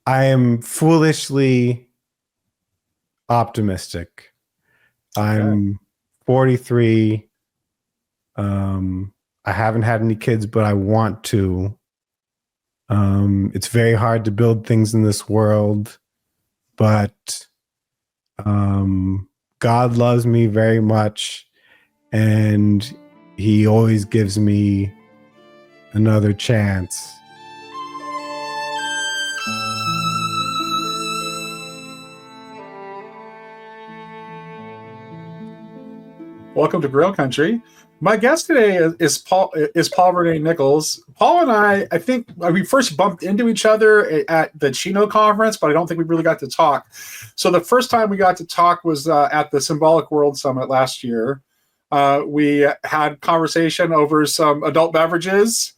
I am foolishly optimistic. I'm 43. I haven't had any kids, but I want to. It's very hard to build things in this world, but God loves me very much, and He always gives me another chance. Welcome to Grill Country. My guest today is Paul Rene Nichols. Paul and I think we first bumped into each other at the Chino conference, but I don't think we really got to talk. So the first time we got to talk was at the Symbolic World Summit last year. We had conversation over some adult beverages,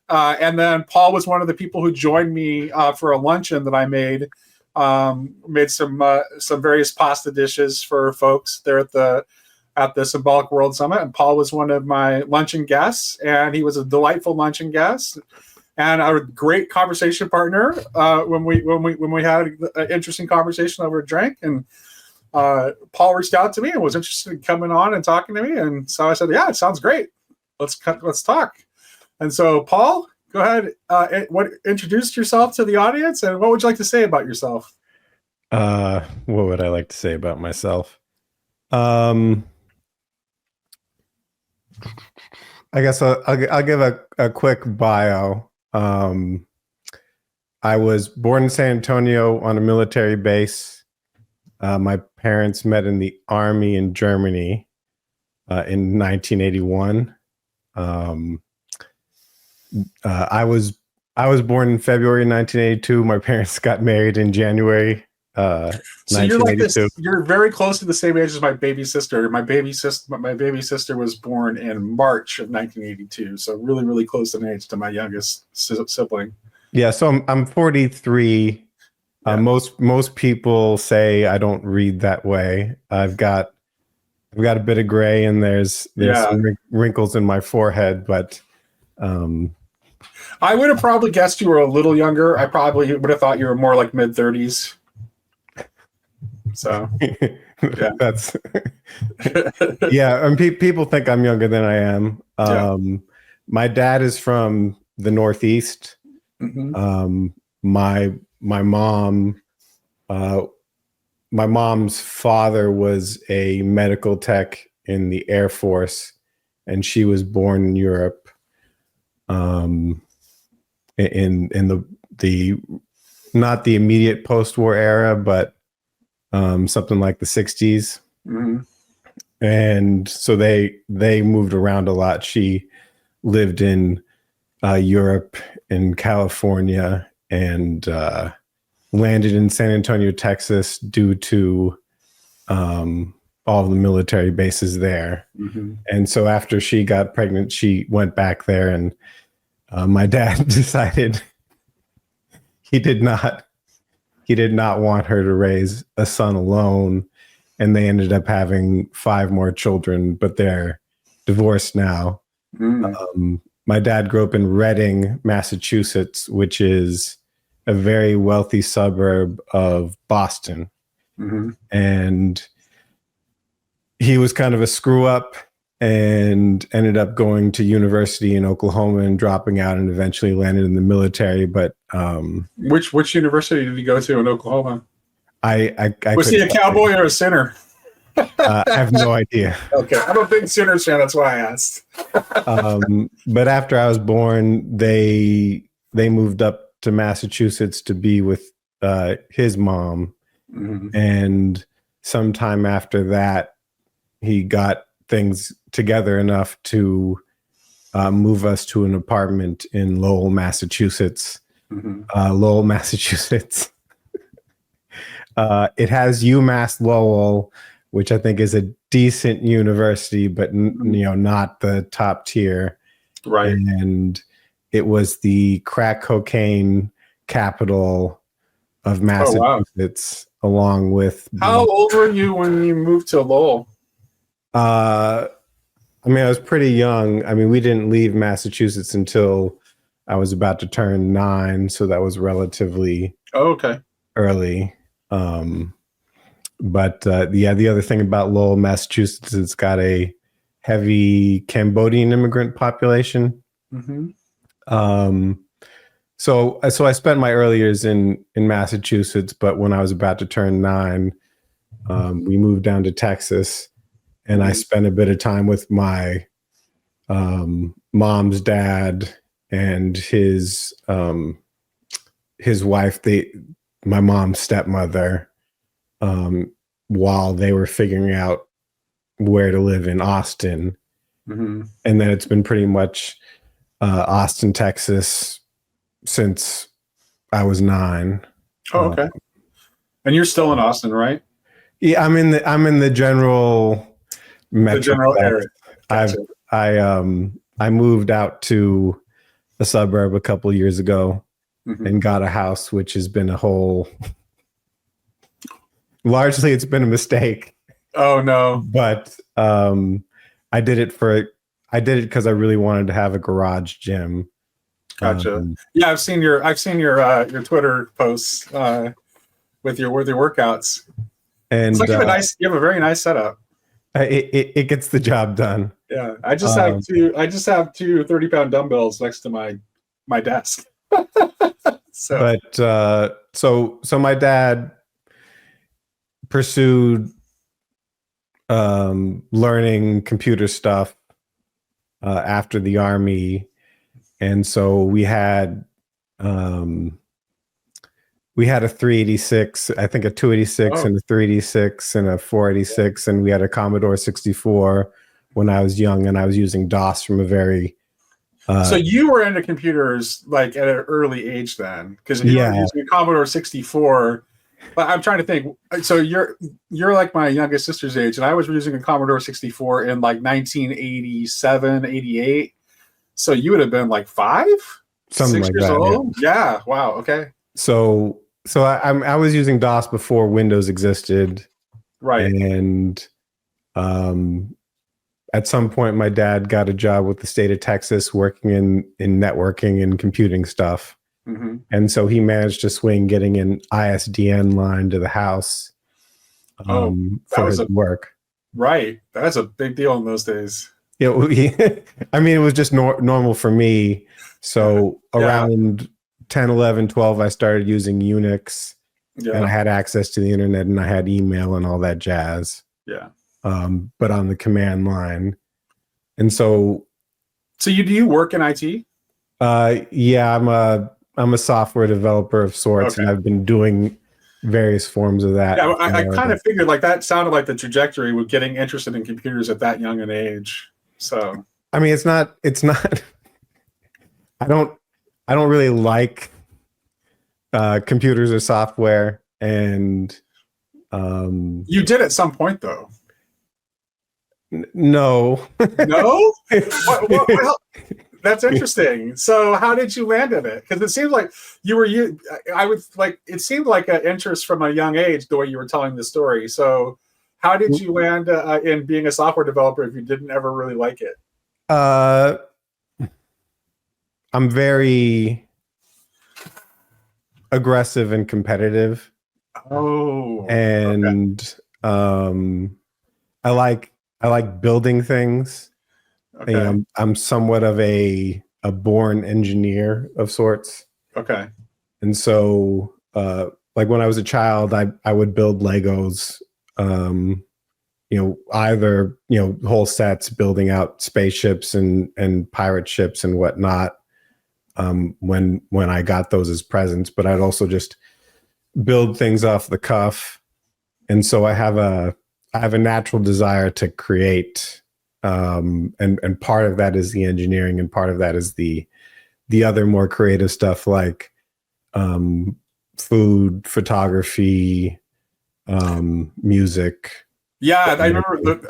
and then Paul was one of the people who joined me for a luncheon that I made. Made some various pasta dishes for folks there at the Symbolic World Summit, and Paul was one of my luncheon guests, and he was a delightful luncheon guest and a great conversation partner when we had an interesting conversation over a drink. And Paul reached out to me and was interested in coming on and talking to me, and so I said, "Yeah, it sounds great. Let's talk." And so, Paul, go ahead. Introduce yourself to the audience, and what would you like to say about yourself? What would I like to say about myself? I guess I'll give a quick bio. I was born in San Antonio on a military base. My parents met in the army in Germany in 1981. I was born in February 1982. My parents got married in January. So you're like this. You're very close to the same age as my baby sister. My baby sister was born in March of 1982. So really, really close in age to my youngest sibling. Yeah. So I'm 43. Yeah. Most people say I don't read that way. I've got a bit of gray, and there's some wrinkles in my forehead, but I would have probably guessed you were a little younger. I probably would have thought you were more like mid-30s. So yeah, that's yeah. And people think I'm younger than I am. My dad is from the Northeast. Mm-hmm. My mom's father was a medical tech in the Air Force, and she was born in Europe. In the not the immediate post-war era, but something like the 60s. Mm-hmm. And so they moved around a lot. She lived in Europe and California, and landed in San Antonio, Texas, due to all the military bases there. Mm-hmm. And so after she got pregnant, she went back there, and my dad decided he did not want her to raise a son alone, and they ended up having 5 more children, but they're divorced now. Mm. My dad grew up in Reading, Massachusetts, which is a very wealthy suburb of Boston. Mm-hmm. And he was kind of a screw up and ended up going to university in Oklahoma and dropping out, and eventually landed in the military. But which university did he go to in Oklahoma? I was he a cowboy or a sinner? I have no idea. Okay, I'm a big Sinners fan. That's why I asked. But after I was born, they moved up to Massachusetts to be with his mom, mm-hmm. and sometime after that, he got things together enough to move us to an apartment in Lowell, Massachusetts. Mm-hmm. Lowell, Massachusetts. It has UMass Lowell, which I think is a decent university, but not the top tier. Right. And it was the crack cocaine capital of Massachusetts, along with. How old were you when you moved to Lowell? I was pretty young. We didn't leave Massachusetts until I was about to turn 9, so that was relatively okay. early. But yeah, the other thing about Lowell, Massachusetts, it's got a heavy Cambodian immigrant population. Mm-hmm. So I spent my early years in Massachusetts, but when I was about to turn 9, we moved down to Texas, and I spent a bit of time with my mom's dad and his wife, my mom's stepmother, while they were figuring out where to live in Austin. Mm-hmm. And then it's been pretty much Austin, Texas since I was 9. Oh, okay. And you're still in Austin, right? Yeah, I'm in the general The general area. Gotcha. I moved out to a suburb a couple years ago Mm-hmm. and got a house, which has been largely it's been a mistake. Oh no. But I did it because I really wanted to have a garage gym. Gotcha. Yeah, I've seen your Twitter posts with your workouts. And it's like you have a very nice setup. It gets the job done. Yeah, I just have two 30-pound dumbbells next to my desk. So my dad pursued learning computer stuff after the Army, and so we had a 386, I think a 286 and a 386 and a 486, and we had a Commodore 64 when I was young, and I was using DOS from a very so you were into computers like at an early age then, because you were using a Commodore 64. But I'm trying to think. So you're like my youngest sister's age, and I was using a Commodore 64 in like 1987, 88. So you would have been like 5, something 6 like years that. old. Yeah. Wow. Okay. So I was using DOS before Windows existed, right? And at some point, my dad got a job with the state of Texas, working in networking and computing stuff. Mm-hmm. And so he managed to swing getting an ISDN line to the house for his work. Right. That's a big deal in those days. Yeah, I mean, it was just normal for me. So around 10, 11, 12, I started using Unix, and I had access to the internet, and I had email and all that jazz. Yeah. But on the command line. And so do you work in IT? Yeah, I'm a software developer of sorts, and I've been doing various forms of that. Yeah, I kind of figured like that sounded like the trajectory with getting interested in computers at that young an age. So I mean, it's not I don't really like computers or software, and you did at some point though. No. No? Well, that's interesting. So how did you land in it? Because it seems like it seemed like an interest from a young age, the way you were telling the story. So how did you land in being a software developer if you didn't ever really like it? I'm very aggressive and competitive. Oh. And I like building things. Okay. You know, I'm somewhat of a born engineer of sorts. Okay. And so, like when I was a child, I would build Legos, either, whole sets, building out spaceships and pirate ships and whatnot, when I got those as presents. But I'd also just build things off the cuff. And so I have a natural desire to create, and part of that is the engineering, and part of that is the other more creative stuff like food, photography, music. Yeah, I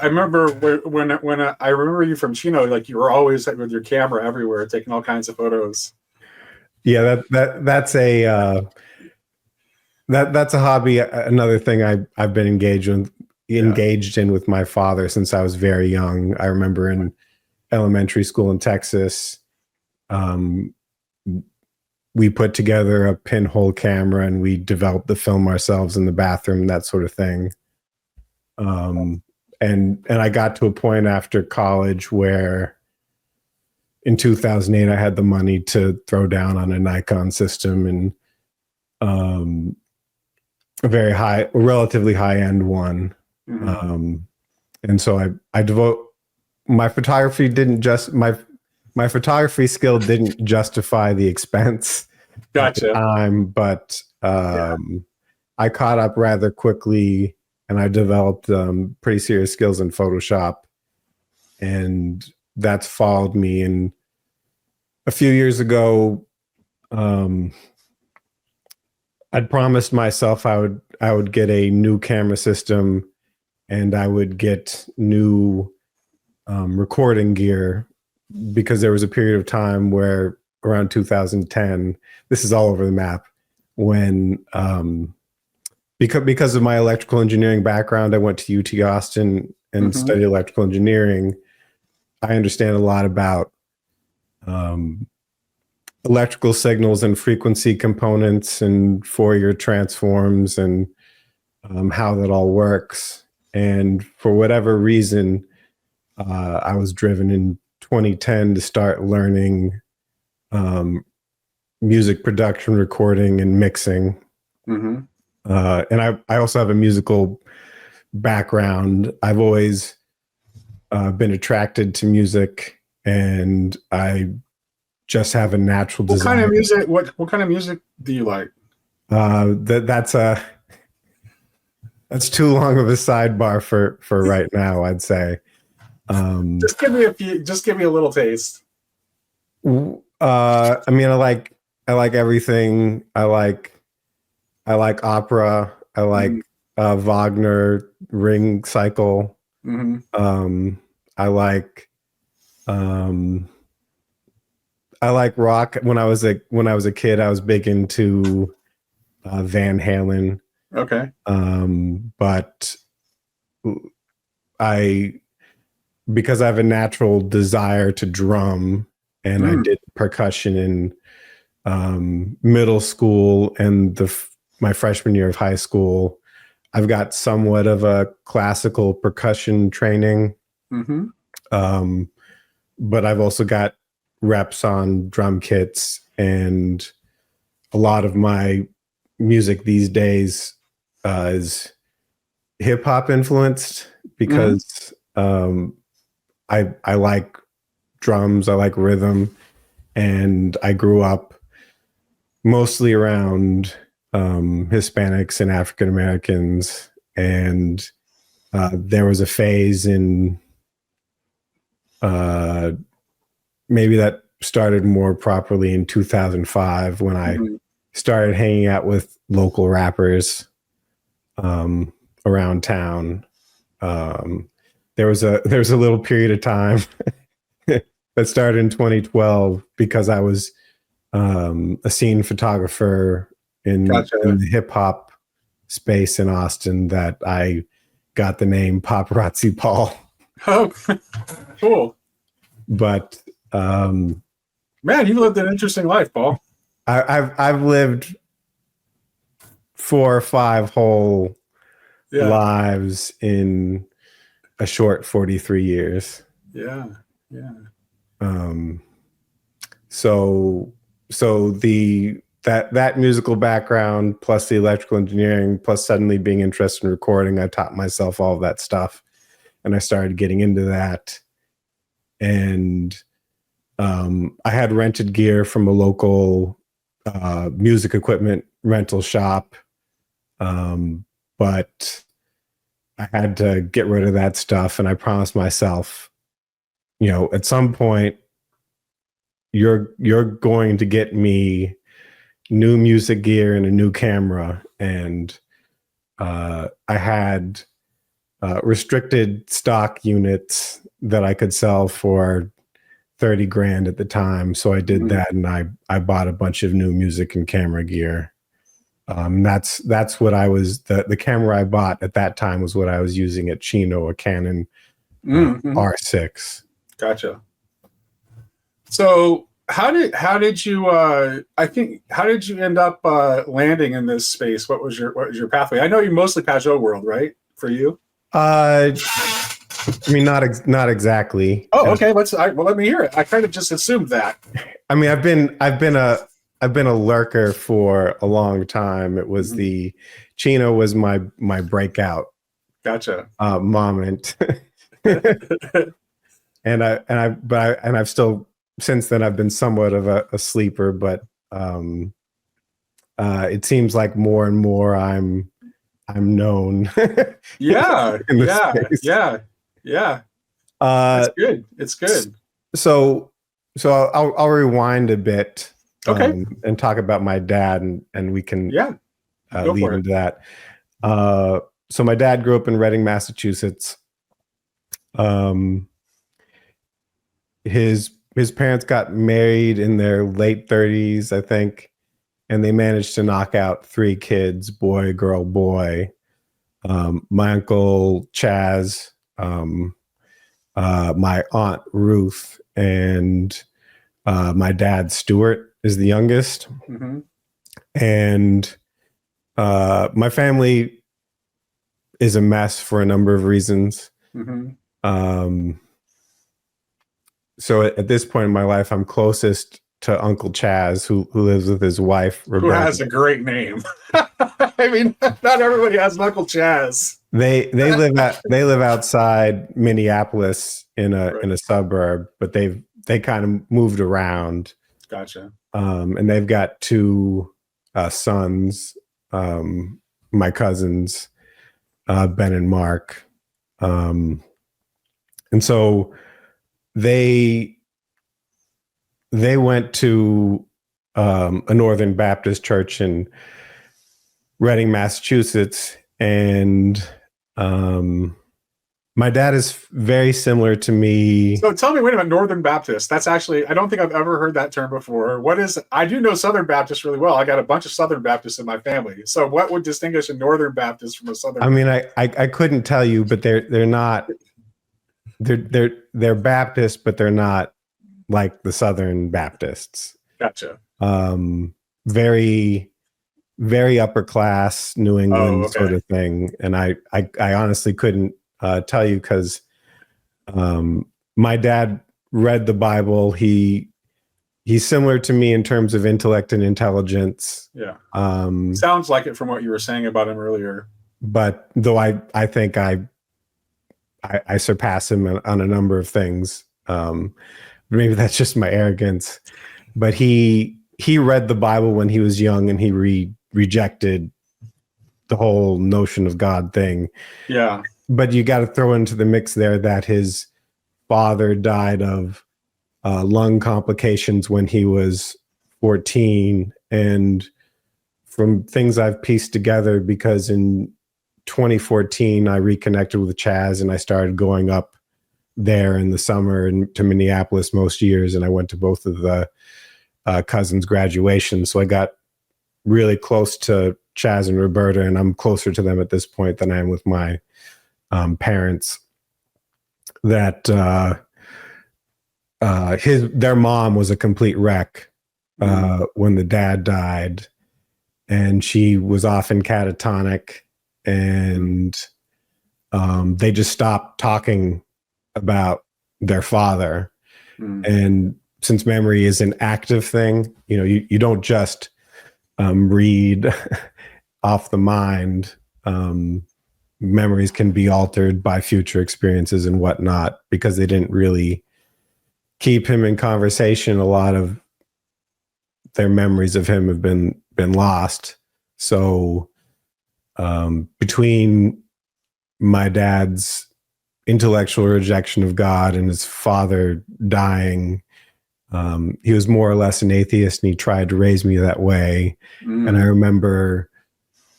remember when I remember you from Chino. Like you were always with your camera everywhere, taking all kinds of photos. Yeah, that's a hobby. Another thing I've been engaged in with my father since I was very young. I remember in elementary school in Texas, we put together a pinhole camera and we developed the film ourselves in the bathroom, that sort of thing. And I got to a point after college where in 2008 I had the money to throw down on a Nikon system, and a relatively high end one. And so I devote my photography my photography skill didn't justify the expense at the time, but I caught up rather quickly, and I developed pretty serious skills in Photoshop, and that's followed me. And a few years ago, I'd promised myself I would get a new camera system, and I would get new recording gear, because there was a period of time where around 2010, this is all over the map, when because of my electrical engineering background, I went to UT Austin and studied electrical engineering. I understand a lot about electrical signals and frequency components and Fourier transforms and how that all works. And for whatever reason, I was driven in 2010 to start learning music production, recording, and mixing. And I also have a musical background. I've always been attracted to music, and I just have a natural desire. What kind of music? What kind of music do you like? That's too long of a sidebar for right now, I'd say. Just give me a little taste. I mean, I like everything. I like opera. I like Wagner, Ring Cycle. I like rock. When I was a kid, I was big into Van Halen. Okay. But because I have a natural desire to drum, and I did percussion in middle school and my freshman year of high school, I've got somewhat of a classical percussion training. But I've also got reps on drum kits, and a lot of my music these days is hip hop influenced, because I like drums, I like rhythm, and I grew up mostly around Hispanics and African Americans, and there was a phase in maybe that started more properly in 2005 when I started hanging out with local rappers around town. There was a little period of time that started in 2012 because I was a scene photographer in the hip hop space in Austin, that I got the name Paparazzi Paul. Oh, cool. But man, you've lived an interesting life, Paul. I've lived 4 or 5 whole lives in a short 43 years. Yeah. So that musical background, plus the electrical engineering, plus suddenly being interested in recording, I taught myself all of that stuff, and I started getting into that. And I had rented gear from a local music equipment rental shop, but I had to get rid of that stuff, and I promised myself, at some point, you're going to get me new music gear and a new camera. And I had restricted stock units that I could sell for 30 grand at the time. So I did that, and I bought a bunch of new music and camera gear. That's what I was, the camera I bought at that time was what I was using at Chino, a Canon R6. Gotcha. So how did you how did you end up landing in this space? What was your pathway? I know you mostly Pajot world, right? For you? I mean, not exactly. Oh, okay. Let me hear it. I kind of just assumed that. I mean, I've been a lurker for a long time. It was the Chino was my breakout. Gotcha. Moment. and I've still since then I've been somewhat of a sleeper, but it seems like more and more I'm known. Yeah. Space. Yeah. It's good. It's good. So I'll rewind a bit, okay, and talk about my dad, and we can lead into that. So my dad grew up in Reading, Massachusetts. His parents got married in their late 30s, I think, and they managed to knock out 3 kids, boy, girl, boy. My uncle Chaz, my aunt Ruth, and my dad Stuart is the youngest. And my family is a mess for a number of reasons. So at this point in my life, I'm closest to Uncle Chaz, who lives with his wife, Rebecca. Who has a great name. I mean, not everybody has an Uncle Chaz. They live outside Minneapolis in a suburb, but they kind of moved around. Gotcha. And they've got 2 sons, my cousins, Ben and Mark. And so they went to a Northern Baptist church in Reading, Massachusetts, and my dad is very similar to me. So tell me, wait a minute, Northern Baptist. That's actually, I don't think I've ever heard that term before. I do know Southern Baptist really well. I got a bunch of Southern Baptists in my family. So what would distinguish a Northern Baptist from a Southern? I mean, I couldn't tell you, but they're not. They're Baptist, but they're not like the Southern Baptists. Gotcha. Very, very upper class New England sort of thing. And I honestly couldn't tell you, because my dad read the Bible. He's similar to me in terms of intellect and intelligence. Yeah. Sounds like it from what you were saying about him earlier. But though I think I surpass him on a number of things. Maybe that's just my arrogance. But he read the Bible when he was young, and he rejected the whole notion of God thing. Yeah. But you got to throw into the mix there that his father died of lung complications when he was 14. And from things I've pieced together, because in 2014, I reconnected with Chaz, and I started going up there in the summer and to Minneapolis most years. And I went to both of the cousins' graduations. So I got really close to Chaz and Roberta, and I'm closer to them at this point than I am with my parents. That their mom was a complete wreck when the dad died, and she was often catatonic, and they just stopped talking about their father. And since memory is an active thing, you don't just read off the mind. Memories can be altered by future experiences and whatnot, because they didn't really keep him in conversation. A lot of their memories of him have been lost. So between my dad's intellectual rejection of God and his father dying, he was more or less an atheist, and he tried to raise me that way. And I remember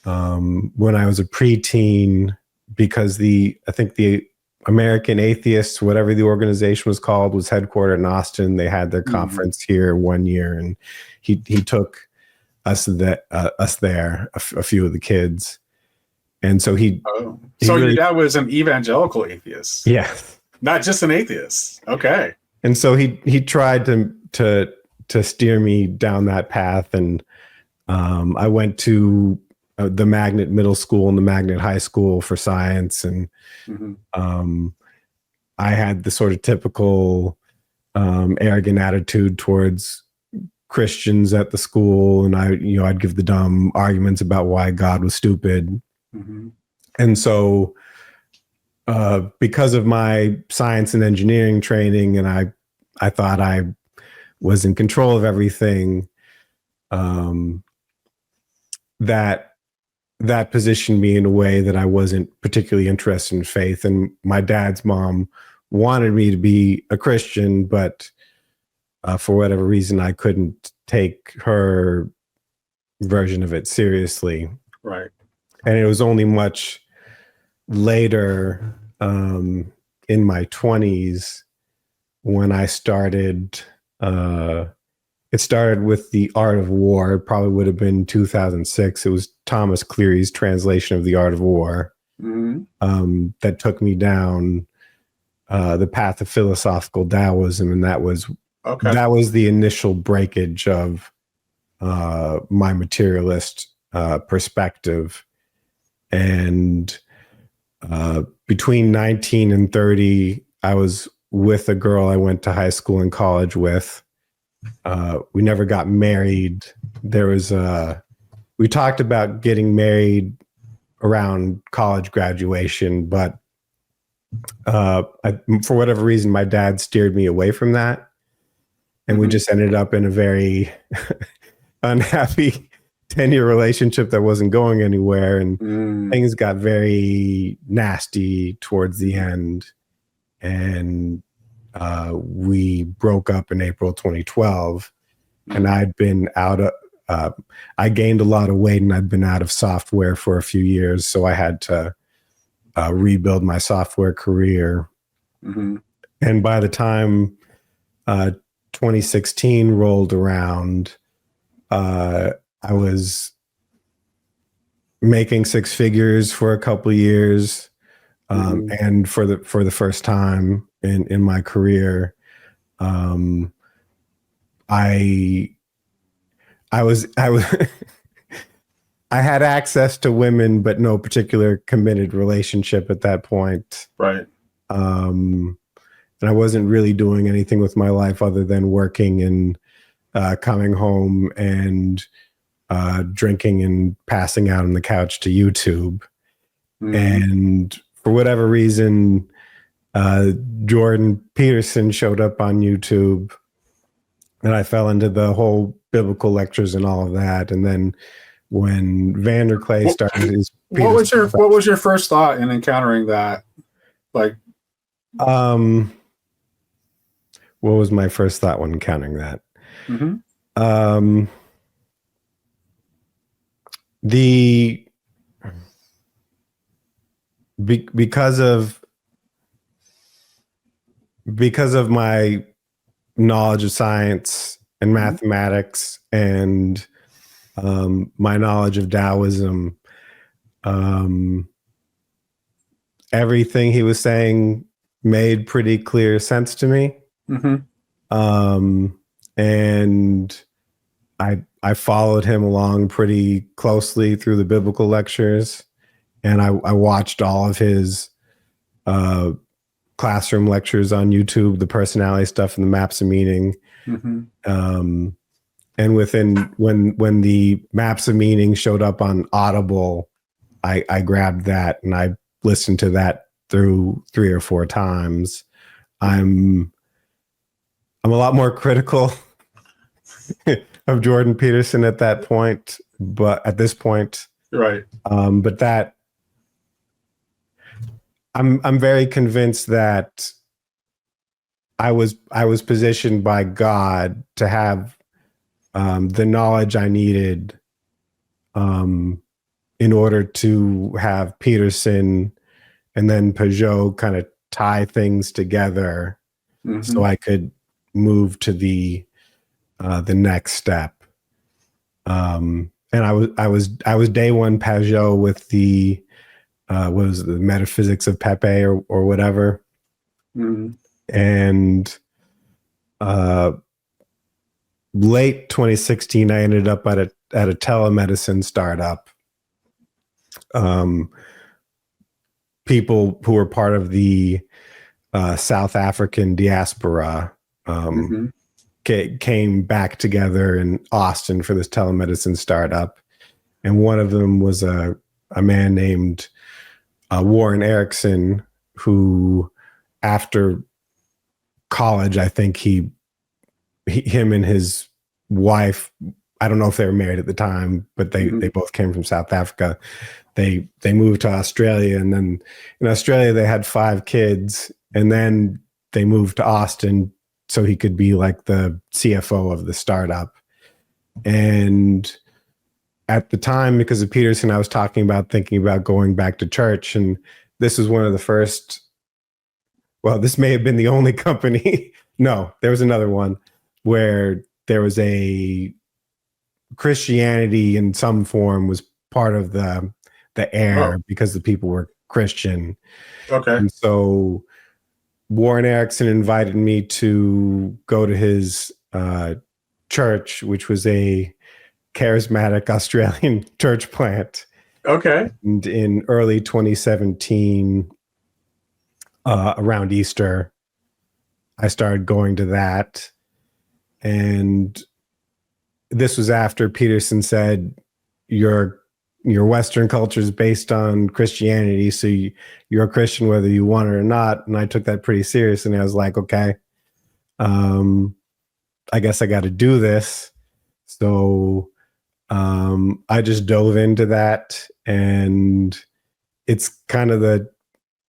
when I was a preteen, because I think the American Atheists, whatever the organization was called, was headquartered in Austin. They had their conference here one year, and he took us there, a few of the kids. And so so your dad was an evangelical atheist? Yeah. Not just an atheist. Okay. And so he tried to steer me down that path. And I went to the magnet middle school and the magnet high school for science. And I had the sort of typical arrogant attitude towards Christians at the school. And I'd give the dumb arguments about why God was stupid. And so because of my science and engineering training, and I thought I was in control of everything, that positioned me in a way that I wasn't particularly interested in faith. And my dad's mom wanted me to be a Christian, but for whatever reason, I couldn't take her version of it seriously. Right. And it was only much later in my 20s when I started. It started with The Art of War. It probably would have been 2006. It was Thomas Cleary's translation of The Art of War that took me down the path of philosophical Taoism, and that was the initial breakage of my materialist perspective. And between 19 and 30, I was with a girl I went to high school and college with. We never got married. We talked about getting married around college graduation, but for whatever reason, my dad steered me away from that. And we just ended up in a very unhappy 10-year relationship that wasn't going anywhere. And things got very nasty towards the end. And we broke up in April 2012. And I'd been I gained a lot of weight, and I'd been out of software for a few years. So I had to rebuild my software career. And by the time 2016 rolled around, I was making six figures for a couple of years. And for the first time in my career, I was I had access to women, but no particular committed relationship at that point. Right. And I wasn't really doing anything with my life other than working and coming home and drinking and passing out on the couch to YouTube. And for whatever reason, Jordan Peterson showed up on YouTube, and I fell into the whole biblical lectures and all of that. And then when Vanderklay started his what was your first thought in encountering that? Like, what was my first thought when encountering that? Because of my knowledge of science and mathematics and my knowledge of Taoism, everything he was saying made pretty clear sense to me. And I followed him along pretty closely through the biblical lectures, and I watched all of his classroom lectures on YouTube, the personality stuff and the maps of meaning. And when the maps of meaning showed up on Audible, I grabbed that and I listened to that through 3 or 4 times. I'm a lot more critical of Jordan Peterson at that point, but at this point, right. But that I'm very convinced that I was positioned by God to have the knowledge I needed in order to have Peterson and then Peugeot kind of tie things together so I could move to the next step. And I was day one Peugeot with the what was it, the metaphysics of Pepe or whatever. And late 2016, I ended up at a telemedicine startup. People who were part of the South African diaspora came back together in Austin for this telemedicine startup. And one of them was a man named Warren Erickson, who after college, I think him and his wife, I don't know if they were married at the time, but they both came from South Africa. They moved to Australia, and then in Australia they had 5 kids, and then they moved to Austin so he could be like the CFO of the startup. And at the time, because of Peterson, I was thinking about going back to church, and this was one of the first. Well, this may have been the only company. No, there was another one where there was a Christianity in some form was part of the air because the people were Christian. Okay. And so Warren Erickson invited me to go to his church, which was a charismatic Australian church plant. Okay. And in early 2017, around Easter, I started going to that. And this was after Peterson said, your Western culture is based on Christianity, so you're a Christian whether you want it or not. And I took that pretty serious, and I was like, okay, I guess I got to do this. So I just dove into that, and it's kind of the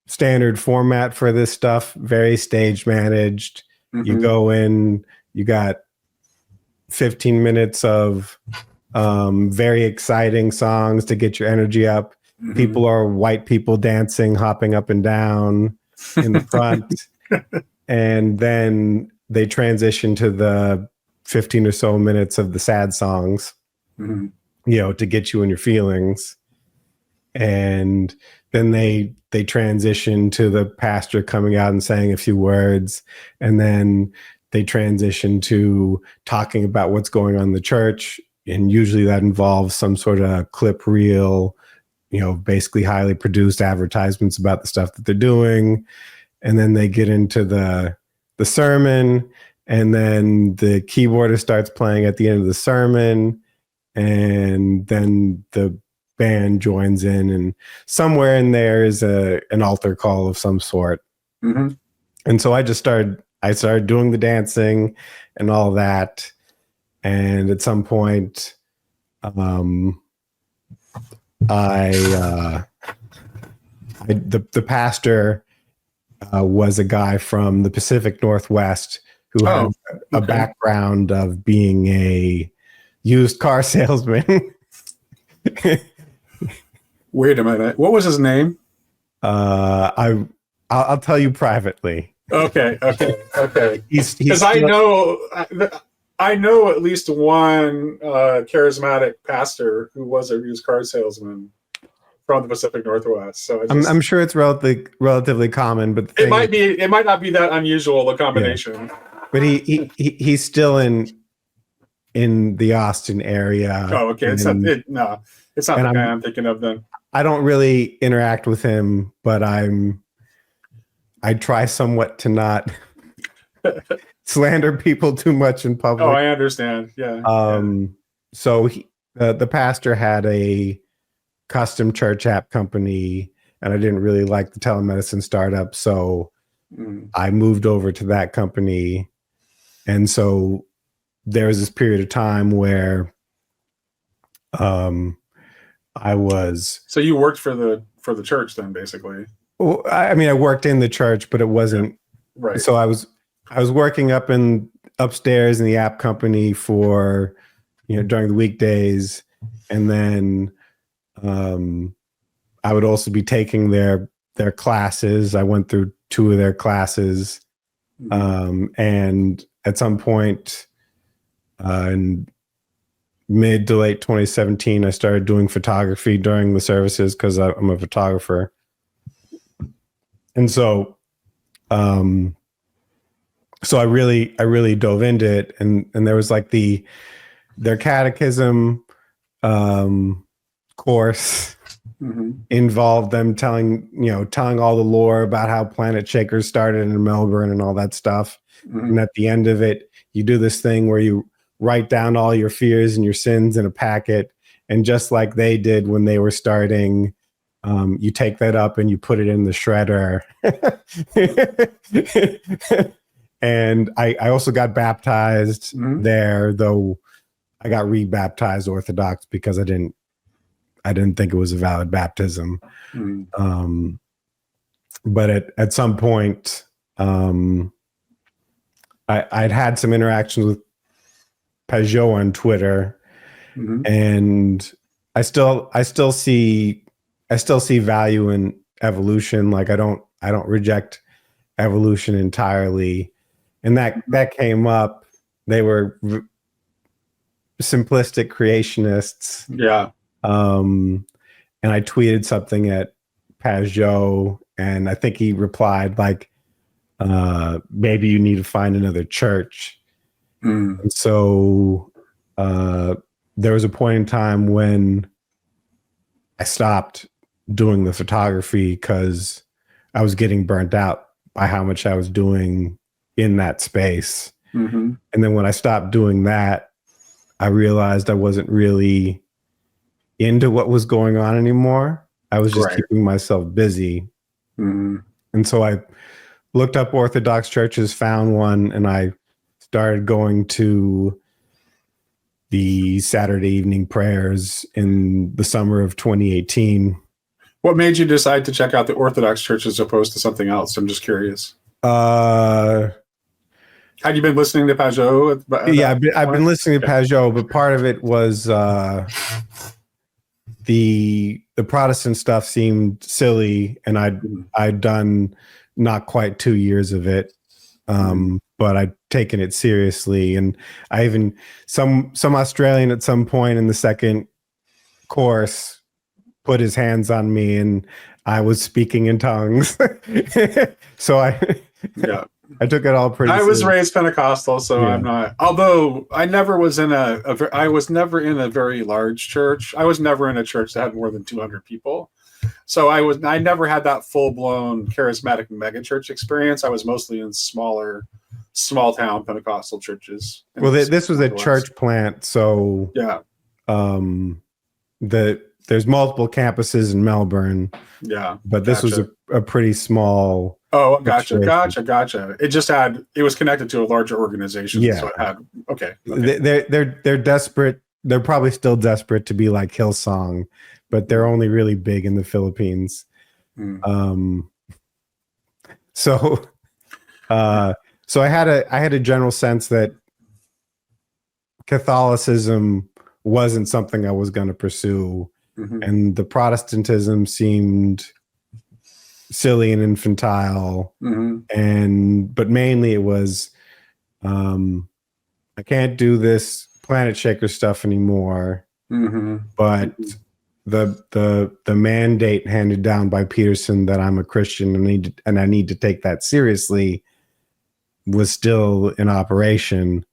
standard format for this stuff, very stage managed. You go in, you got 15 minutes of very exciting songs to get your energy up. People are white people dancing, hopping up and down in the front. And then they transition to the 15 or so minutes of the sad songs, to get you in your feelings. And then they transition to the pastor coming out and saying a few words. And then they transition to talking about what's going on in the church. And usually that involves some sort of clip reel, basically highly produced advertisements about the stuff that they're doing. And then they get into the sermon, and then the keyboardist starts playing at the end of the sermon, and then the band joins in, and somewhere in there is an altar call of some sort. And so I started doing the dancing and all that. And at some point, the pastor was a guy from the Pacific Northwest who had a background of being a used car salesman. Wait a minute. What was his name? I'll tell you privately. Okay. Because I know at least one charismatic pastor who was a used car salesman from the Pacific Northwest. So I'm sure it's relatively common, but it might not be that unusual a combination. Yeah. But he's still in the Austin area. Oh, okay. It's not the guy I'm thinking of then. I don't really interact with him, but I try somewhat to not slander people too much in public. Oh, I understand. Yeah. So the pastor had a custom church app company, and I didn't really like the telemedicine startup, so I moved over to that company. And so there was this period of time where I was. So you worked for the church then, basically. Well, I mean, I worked in the church, but it wasn't right. So I was working upstairs in the app company for, during the weekdays, and then I would also be taking their classes. I went through 2 of their classes, and at some point in mid to late 2017, I started doing photography during the services because I'm a photographer. And so so I really dove into it, and there was like their catechism course involved them telling all the lore about how Planet Shakers started in Melbourne and all that stuff. And at the end of it, you do this thing where you write down all your fears and your sins in a packet, and just like they did when they were starting, you take that up and you put it in the shredder. And I also got baptized there, though I got rebaptized Orthodox because I didn't think it was a valid baptism. But at some point, I'd had some interactions with Peugeot on Twitter, and I still see value in evolution. Like I don't reject evolution entirely. And that came up. They were simplistic creationists. Yeah. And I tweeted something at Peugeot, and I think he replied like, maybe you need to find another church. And so there was a point in time when I stopped doing the photography because I was getting burnt out by how much I was doing in that space. And then when I stopped doing that, I realized I wasn't really into what was going on anymore. I was just keeping myself busy. And so I looked up Orthodox churches, found one, and I started going to the Saturday evening prayers in the summer of 2018. What made you decide to check out the Orthodox church as opposed to something else? I'm just curious. Had you been listening to Peugeot? Yeah, I've been listening to Peugeot, but part of it was the Protestant stuff seemed silly, and I'd done not quite 2 years of it, but I'd taken it seriously, and I even some Australian at some point in the second course put his hands on me, and I was speaking in tongues. So I took it all pretty. I was raised Pentecostal, so I'm not. Although I never was in I was never in a very large church. I was never in a church that had more than 200 people. So I never had that full blown charismatic megachurch experience. I was mostly in small town Pentecostal churches. Well, this was a church plant, so there's multiple campuses in Melbourne. Yeah, but this was a pretty small. Oh, gotcha. It was connected to a larger organization. Yeah. So it had, okay. They're desperate. They're probably still desperate to be like Hillsong, but they're only really big in the Philippines. So I had a general sense that Catholicism wasn't something I was going to pursue, and the Protestantism seemed silly and infantile, but mainly it was I can't do this Planet Shaker stuff anymore. But the mandate handed down by Peterson that I'm a Christian and I need to take that seriously was still in operation.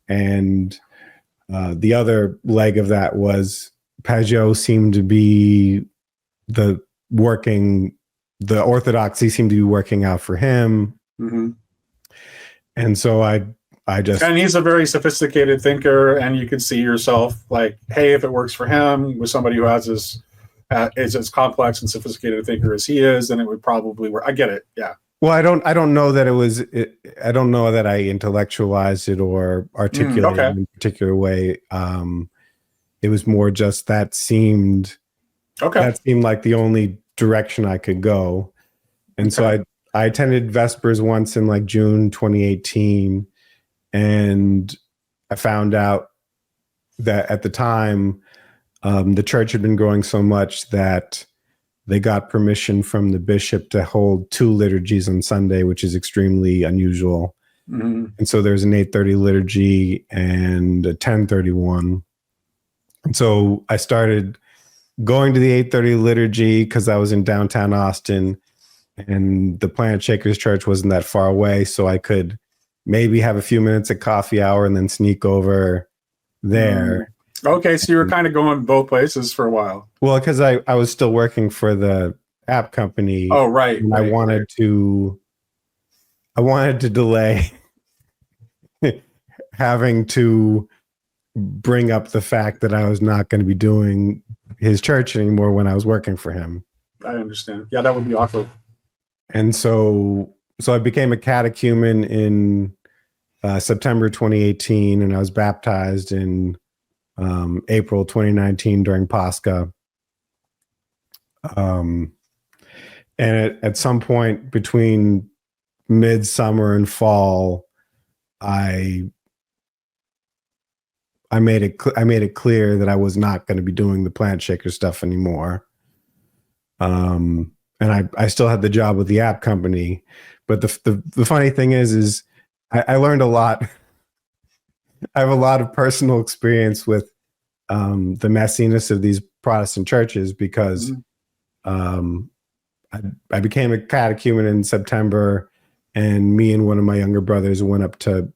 And the other leg of that was Peugeot seemed to be the orthodoxy seemed to be working out for him. And so I just, and he's a very sophisticated thinker, and you can see yourself like, hey, if it works for him with somebody who has is as complex and sophisticated a thinker as he is, then it would probably work. I get it. Yeah. Well, I don't know that I don't know that I intellectualized it or articulated it in a particular way. It was more just that seemed like the only direction I could go. And so I attended Vespers once in like June 2018, and I found out that at the time the church had been growing so much that they got permission from the bishop to hold 2 liturgies on Sunday, which is extremely unusual. And so there's an 8:30 liturgy and a 10:30 one. And so I started going to the 8:30 liturgy because I was in downtown Austin, and the Planet Shakers Church wasn't that far away, so I could maybe have a few minutes at coffee hour and then sneak over there. Okay, so you were kind of going both places for a while. Well, because I was still working for the app company. Oh, right. And I wanted to delay having to bring up the fact that I was not going to be doing his church anymore when I was working for him. I understand. Yeah, that would be awkward. And so I became a catechumen in September 2018, and I was baptized in April 2019 during Pascha. And at some point between midsummer and fall, I made it clear that I was not going to be doing the plant shaker stuff anymore. And I still had the job with the app company, but the funny thing is I learned a lot. I have a lot of personal experience with the messiness of these Protestant churches because I became a catechumen in September, and me and one of my younger brothers went up to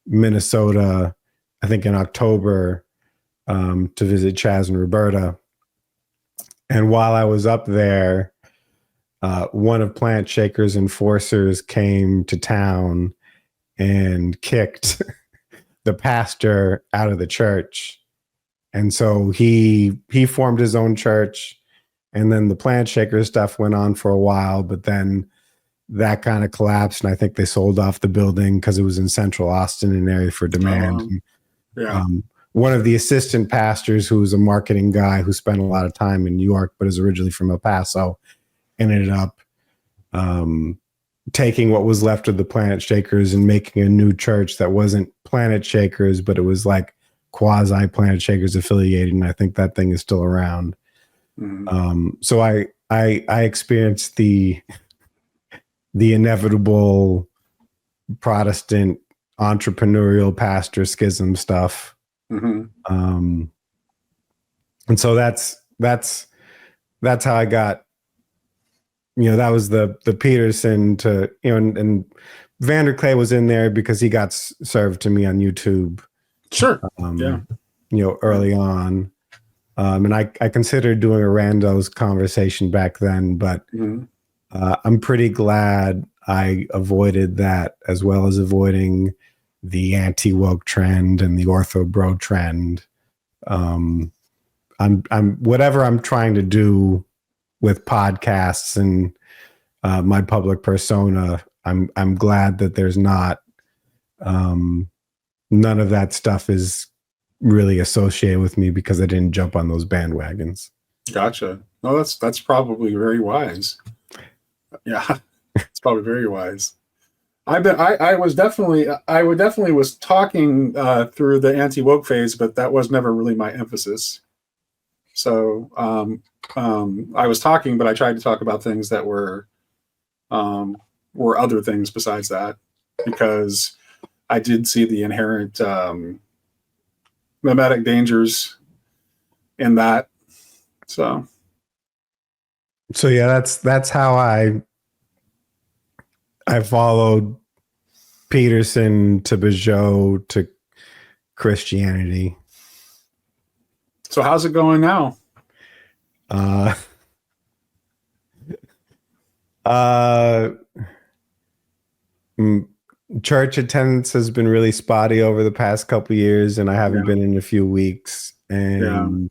Minnesota, I think in October, to visit Chaz and Roberta. And while I was up there, one of Plant Shaker's enforcers came to town and kicked the pastor out of the church. And so he formed his own church, and then the Plant Shaker stuff went on for a while, but then that kind of collapsed, and I think they sold off the building because it was in central Austin, an area for demand. Yeah. One of the assistant pastors, who was a marketing guy who spent a lot of time in New York but is originally from El Paso, ended up taking what was left of the Planet Shakers and making a new church that wasn't Planet Shakers, but it was like quasi Planet Shakers affiliated, and I think that thing is still around. So I experienced the inevitable Protestant entrepreneurial pastor schism stuff. And so that's how I got, that was the Peterson to, and Vanderclay was in there because he got served to me on YouTube. Sure. Early on. And I considered doing a randos conversation back then, but I'm pretty glad I avoided that, as well as avoiding the anti-woke trend and the ortho bro trend. I'm whatever I'm trying to do with podcasts and my public persona. I'm glad that there's not none of that stuff is really associated with me because I didn't jump on those bandwagons. Gotcha. No, that's probably very wise. Yeah, it's probably very wise. I definitely was talking through the anti-woke phase, but that was never really my emphasis. So I was talking, but I tried to talk about things that were other things besides that, because I did see the inherent mimetic dangers in that. So yeah, that's how I followed Peterson to Bijot to Christianity. So how's it going now? Church attendance has been really spotty over the past couple of years, and I haven't been in a few weeks. And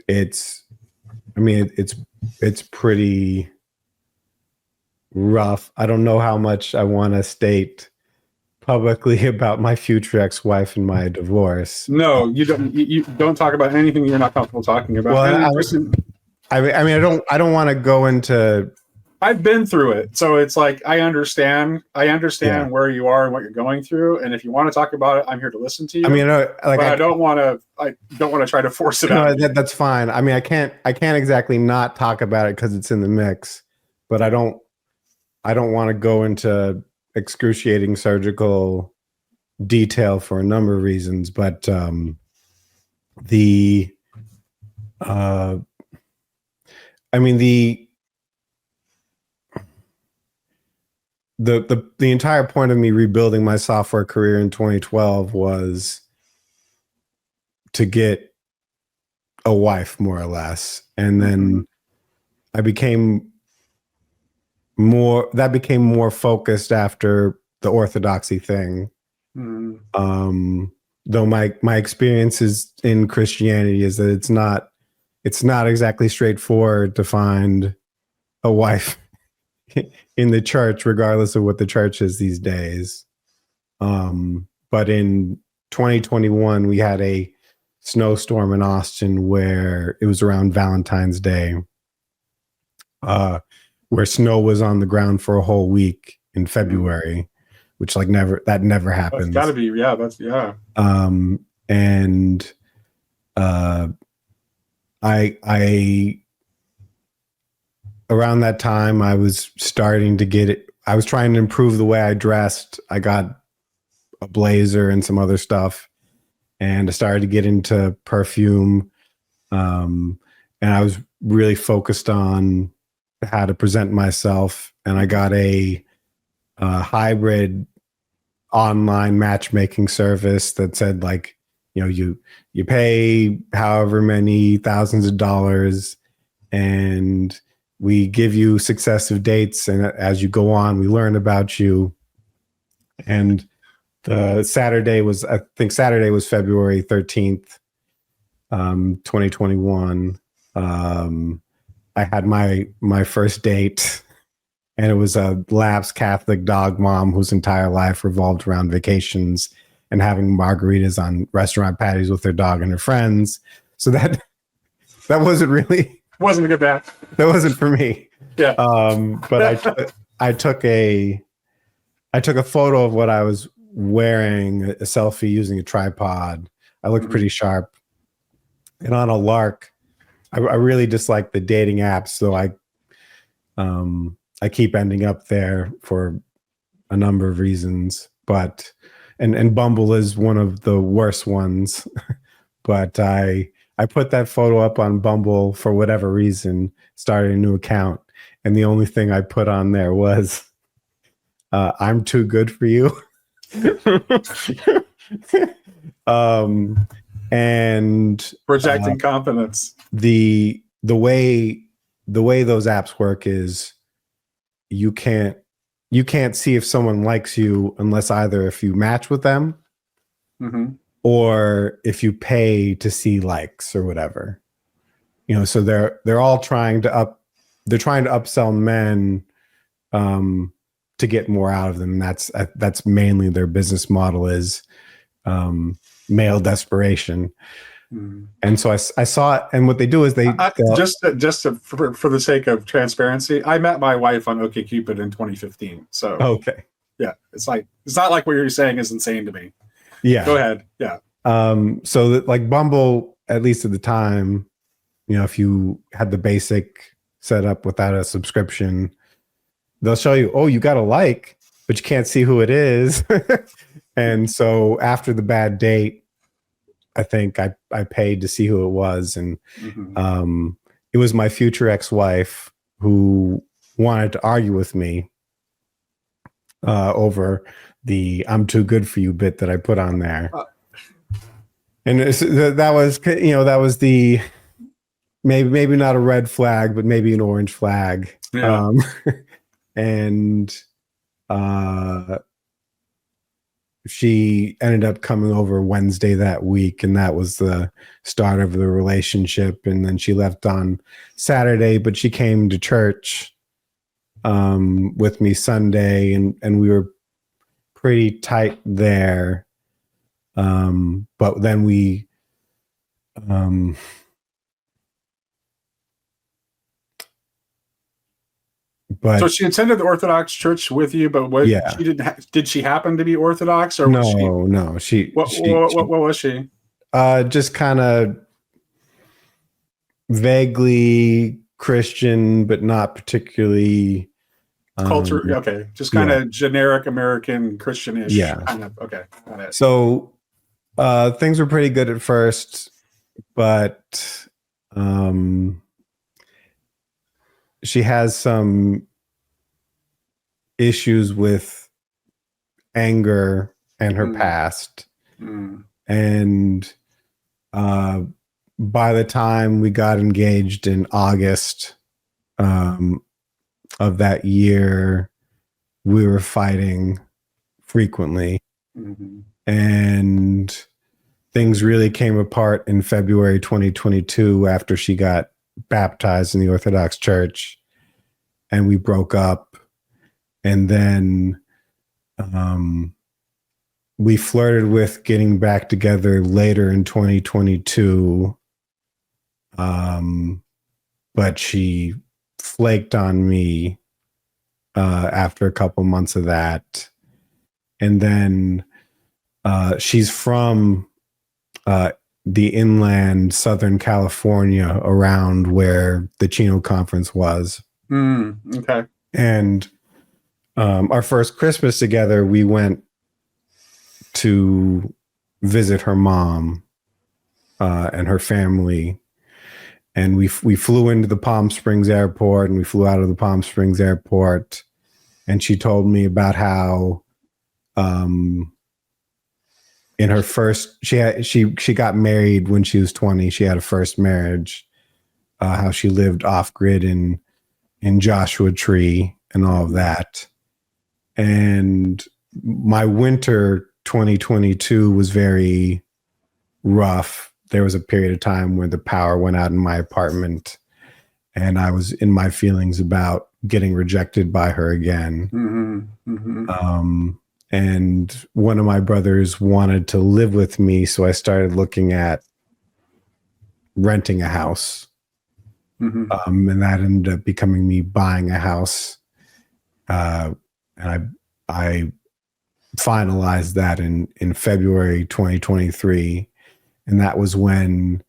it's pretty rough. I don't know how much I want to state publicly about my future ex-wife and my divorce. No, you don't. You don't talk about anything you're not comfortable talking about. Well, I don't want to go into. I've been through it, so it's like I understand where you are and what you're going through, and if you want to talk about it, I'm here to listen to you. I don't want to try to force it out. That's fine. I can't exactly not talk about it because it's in the mix, but I don't want to go into excruciating surgical detail for a number of reasons. But the entire point of me rebuilding my software career in 2012 was to get a wife, more or less. And then I became more focused after the orthodoxy thing. Though my experiences in Christianity is that it's not exactly straightforward to find a wife in the church, regardless of what the church is these days. But in 2021, we had a snowstorm in Austin where it was around Valentine's Day, where snow was on the ground for a whole week in February, which never happens. That's gotta be, And I around that time I was starting to get it. I was trying to improve the way I dressed. I got a blazer and some other stuff, and I started to get into perfume. And I was really focused on how to present myself. And I got a hybrid online matchmaking service that said, you pay however many thousands of dollars, and we give you successive dates, and as you go on, we learn about you. And I think Saturday was February 13th, 2021. I had my first date, and it was a lapsed Catholic dog mom whose entire life revolved around vacations and having margaritas on restaurant patios with her dog and her friends. So that wasn't a good match. That wasn't for me. Yeah. But I took a photo of what I was wearing, a selfie using a tripod. I looked pretty sharp. And on a lark, I really dislike the dating apps, so I keep ending up there for a number of reasons. But and Bumble is one of the worst ones. But I put that photo up on Bumble for whatever reason, started a new account, and the only thing I put on there was, "I'm too good for you." And projecting confidence. The way those apps work is you can't see if someone likes you unless either if you match with them, or if you pay to see likes or whatever. So they're all trying to upsell men to get more out of them. That's mainly their business model is male desperation. And so I saw it, and what they do is for the sake of transparency, I met my wife on OkCupid in 2015. So okay, yeah, it's not like what you're saying is insane to me. Yeah, go ahead. Yeah. So that Bumble, at least at the time, if you had the basic setup without a subscription, they'll show you, oh, you got a like, but you can't see who it is. And so after the bad date, I think I paid to see who it was. And it was my future ex-wife who wanted to argue with me over the "I'm too good for you" bit that I put on there. And that was the maybe not a red flag, but maybe an orange flag. Yeah. And she ended up coming over Wednesday that week, and that was the start of the relationship. And then she left on Saturday, but she came to church with me Sunday, and we were pretty tight there. But then we so she attended the Orthodox church with you, but she didn't. Did she happen to be Orthodox, or no? What was she? Just kind of vaguely Christian, but not particularly culture. Okay, just kind of generic American Christian-ish. Yeah. Kind of. Okay. Got it. So things were pretty good at first, but she has some issues with anger and her past. And by the time we got engaged in August of that year, we were fighting frequently. And things really came apart in February 2022 after she got baptized in the Orthodox Church, and we broke up. And then we flirted with getting back together later in 2022, but she flaked on me after a couple months of that. And then she's from the inland Southern California, around where the Chino conference was. Okay. And our first Christmas together, we went to visit her mom and her family. And we flew into the Palm Springs airport, and we flew out of the Palm Springs airport. And she told me about how in her first, she got married when she was 20. She had a first marriage, how she lived off grid in Joshua Tree and all of that. And my winter 2022 was very rough. There was a period of time where the power went out in my apartment, and I was in my feelings about getting rejected by her again. And one of my brothers wanted to live with me, so I started looking at renting a house. And that ended up becoming me buying a house. And I finalized that in February 2023. And that was when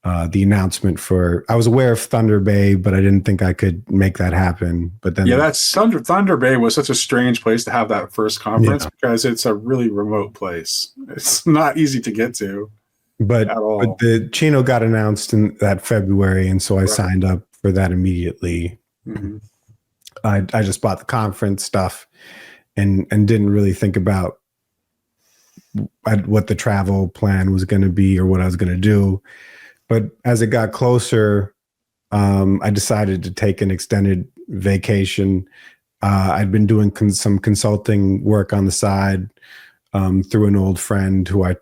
the announcement I was aware of Thunder Bay, but I didn't think I could make that happen. But then, that's Thunder Bay was such a strange place to have that first conference, because it's a really remote place. It's not easy to get to. But the Chino got announced in that February, and so I signed up for that immediately. I just bought the conference stuff and didn't really think about what the travel plan was going to be or what I was going to do. But as it got closer, I decided to take an extended vacation. I'd been doing some consulting work on the side through an old friend who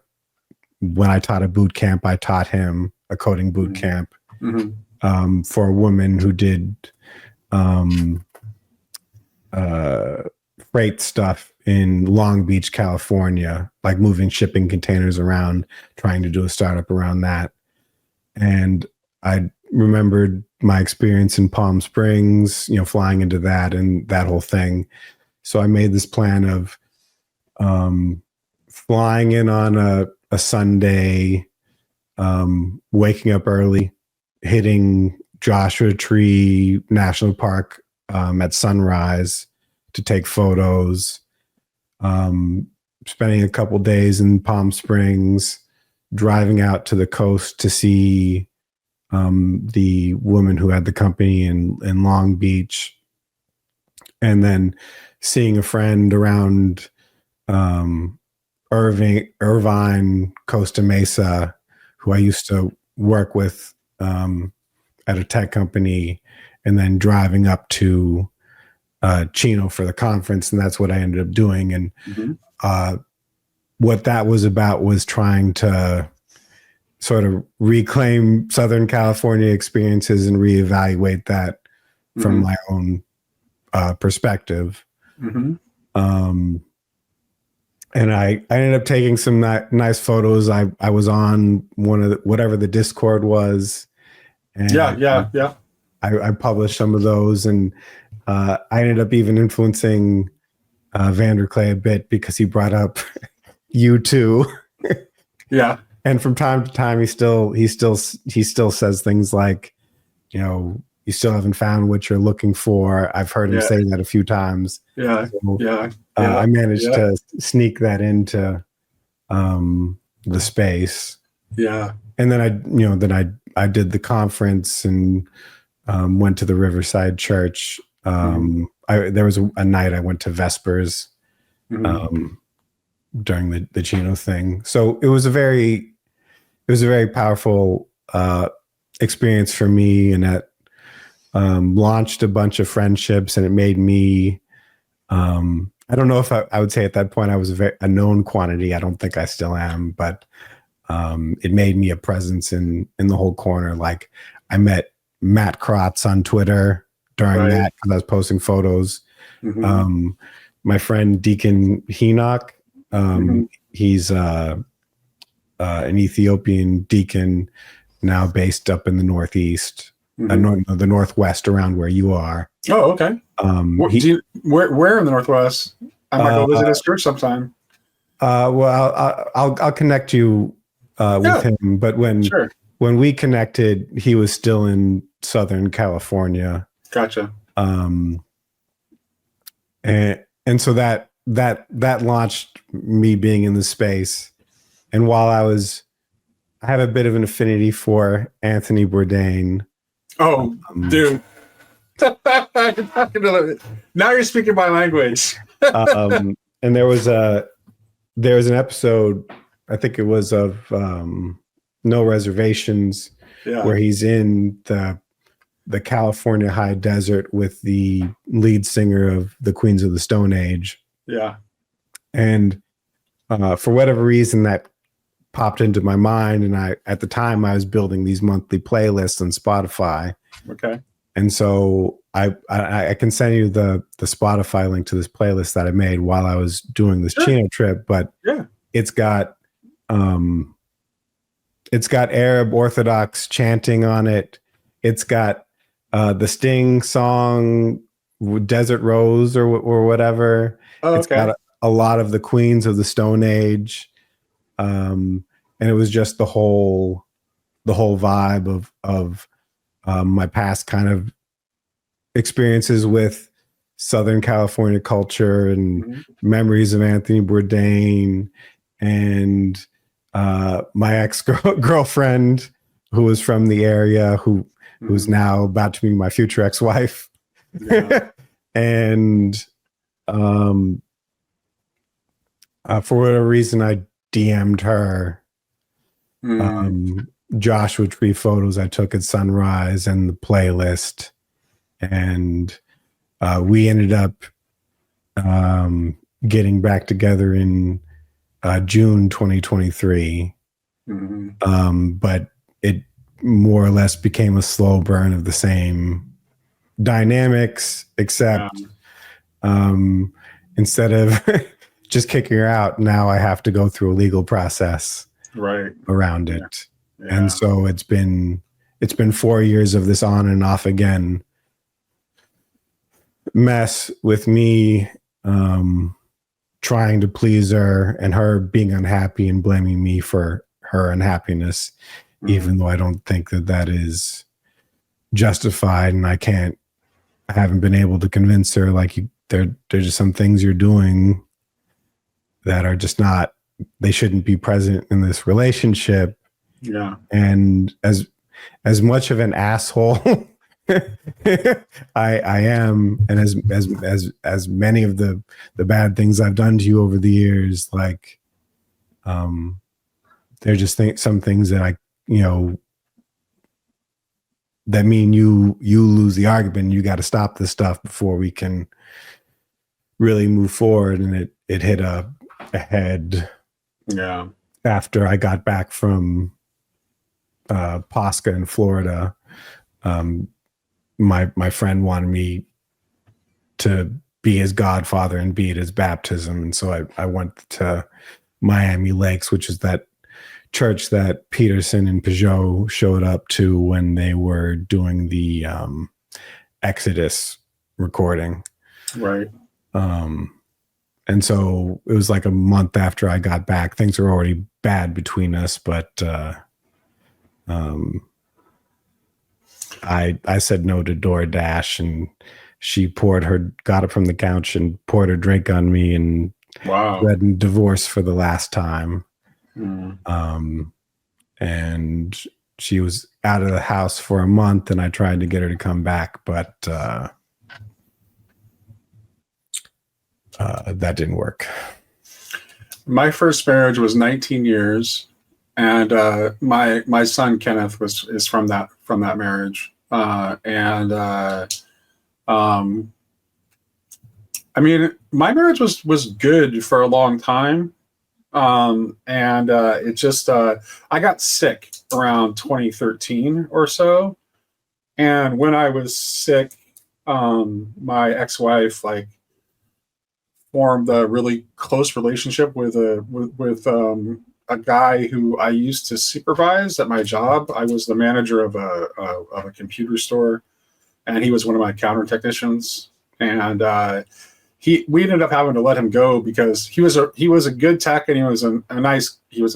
when I taught a boot camp, I taught him a coding boot camp for a woman who did freight stuff in Long Beach, California, like moving shipping containers around, trying to do a startup around that. And I remembered my experience in Palm Springs, flying into that and that whole thing. So I made this plan of flying in on a Sunday, waking up early, hitting Joshua Tree National Park at sunrise to take photos, spending a couple days in Palm Springs, driving out to the coast to see the woman who had the company in Long Beach, and then seeing a friend around Irvine, Costa Mesa, who I used to work with at a tech company, and then driving up to Chino for the conference. And that's what I ended up doing. And what that was about was trying to sort of reclaim Southern California experiences and reevaluate that from my own perspective. And I ended up taking some nice photos. I was on whatever the Discord was. And I published some of those, and I ended up even influencing Vanderclay a bit because he brought up U2. And from time to time, he still says things like, you still haven't found what you're looking for. I've heard him say that a few times. I managed to sneak that into the space. And then I did the conference and went to the Riverside Church there was a night I went to Vespers Mhm. during the Chino thing. So it was a very powerful experience for me, and that launched a bunch of friendships, and it made me. I don't know if I would say at that point I was a known quantity. I don't think I still am, but it made me a presence in the whole corner. Like I met Matt Kratz on Twitter during that because I was posting photos. My friend Deacon Henoch, he's an Ethiopian deacon now based up in the Northeast, the Northwest around where you are. Oh, okay. Where in the Northwest? I might go visit his church sometime. Well, I'll connect you with him. But when we connected, he was still in Southern California. Gotcha. And so that launched me being in the space. And while I have a bit of an affinity for Anthony Bourdain. Oh, dude. Now you're speaking my language. And there was an episode, I think it was of No Reservations, where he's in the California high desert with the lead singer of the Queens of the Stone Age. Yeah. And for whatever reason that popped into my mind, and at the time I was building these monthly playlists on Spotify. Okay. And so I can send you the Spotify link to this playlist that I made while I was doing this Chino trip, but it's got Arab Orthodox chanting on it. It's got the Sting song Desert Rose or whatever. It's got a lot of the Queens of the Stone Age. And it was just the whole vibe of my past kind of experiences with Southern California culture and memories of Anthony Bourdain, and my ex-girlfriend who was from the area who's now about to be my future ex-wife. And for whatever reason I DM'd her Joshua Tree photos I took at sunrise and the playlist, and we ended up getting back together in June 2023. But it more or less became a slow burn of the same dynamics, except instead of just kicking her out, now I have to go through a legal process around it. And so it's been 4 years of this on and off again mess with me trying to please her and her being unhappy and blaming me for her unhappiness, even though I don't think that is justified, and I haven't been able to convince her, like, there's just some things you're doing that are just not, they shouldn't be present in this relationship. Yeah. And as much of an asshole I am, and as many of the bad things I've done to you over the years, like they're just some things that that mean you lose the argument. You got to stop this stuff before we can really move forward. And it hit a head after I got back from Posca in Florida. My friend wanted me to be his godfather and be at his baptism, and so I went to Miami Lakes, which is that church that Peterson and Peugeot showed up to when they were doing the Exodus recording. Right. And so it was like a month after I got back. Things were already bad between us, but I said no to DoorDash, and she got up from the couch and poured her drink on me and threatened divorce for the last time. And she was out of the house for a month, and I tried to get her to come back, but that didn't work. My first marriage was 19 years, and my son Kenneth is from that marriage. I mean, my marriage was good for a long time. It just I got sick around 2013 or so. And when I was sick, my ex-wife formed a really close relationship with a guy who I used to supervise at my job. I was the manager of a computer store, and he was one of my counter technicians. And we ended up having to let him go because he was a good tech, and he was a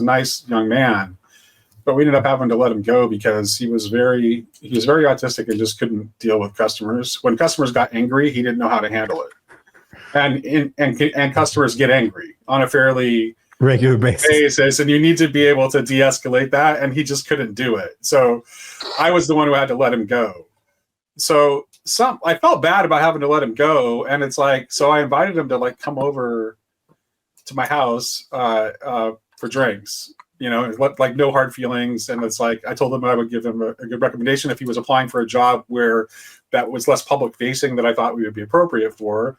nice young man. But we ended up having to let him go because he was very autistic and just couldn't deal with customers. When customers got angry, he didn't know how to handle it. And customers get angry on a fairly regular basis, and you need to be able to de-escalate that, and he just couldn't do it. So I was the one who had to let him go. So I felt bad about having to let him go, and it's so I invited him to come over to my house for drinks, no hard feelings. And it's I told him I would give him a good recommendation if he was applying for a job where that was less public facing that I thought we would be appropriate for.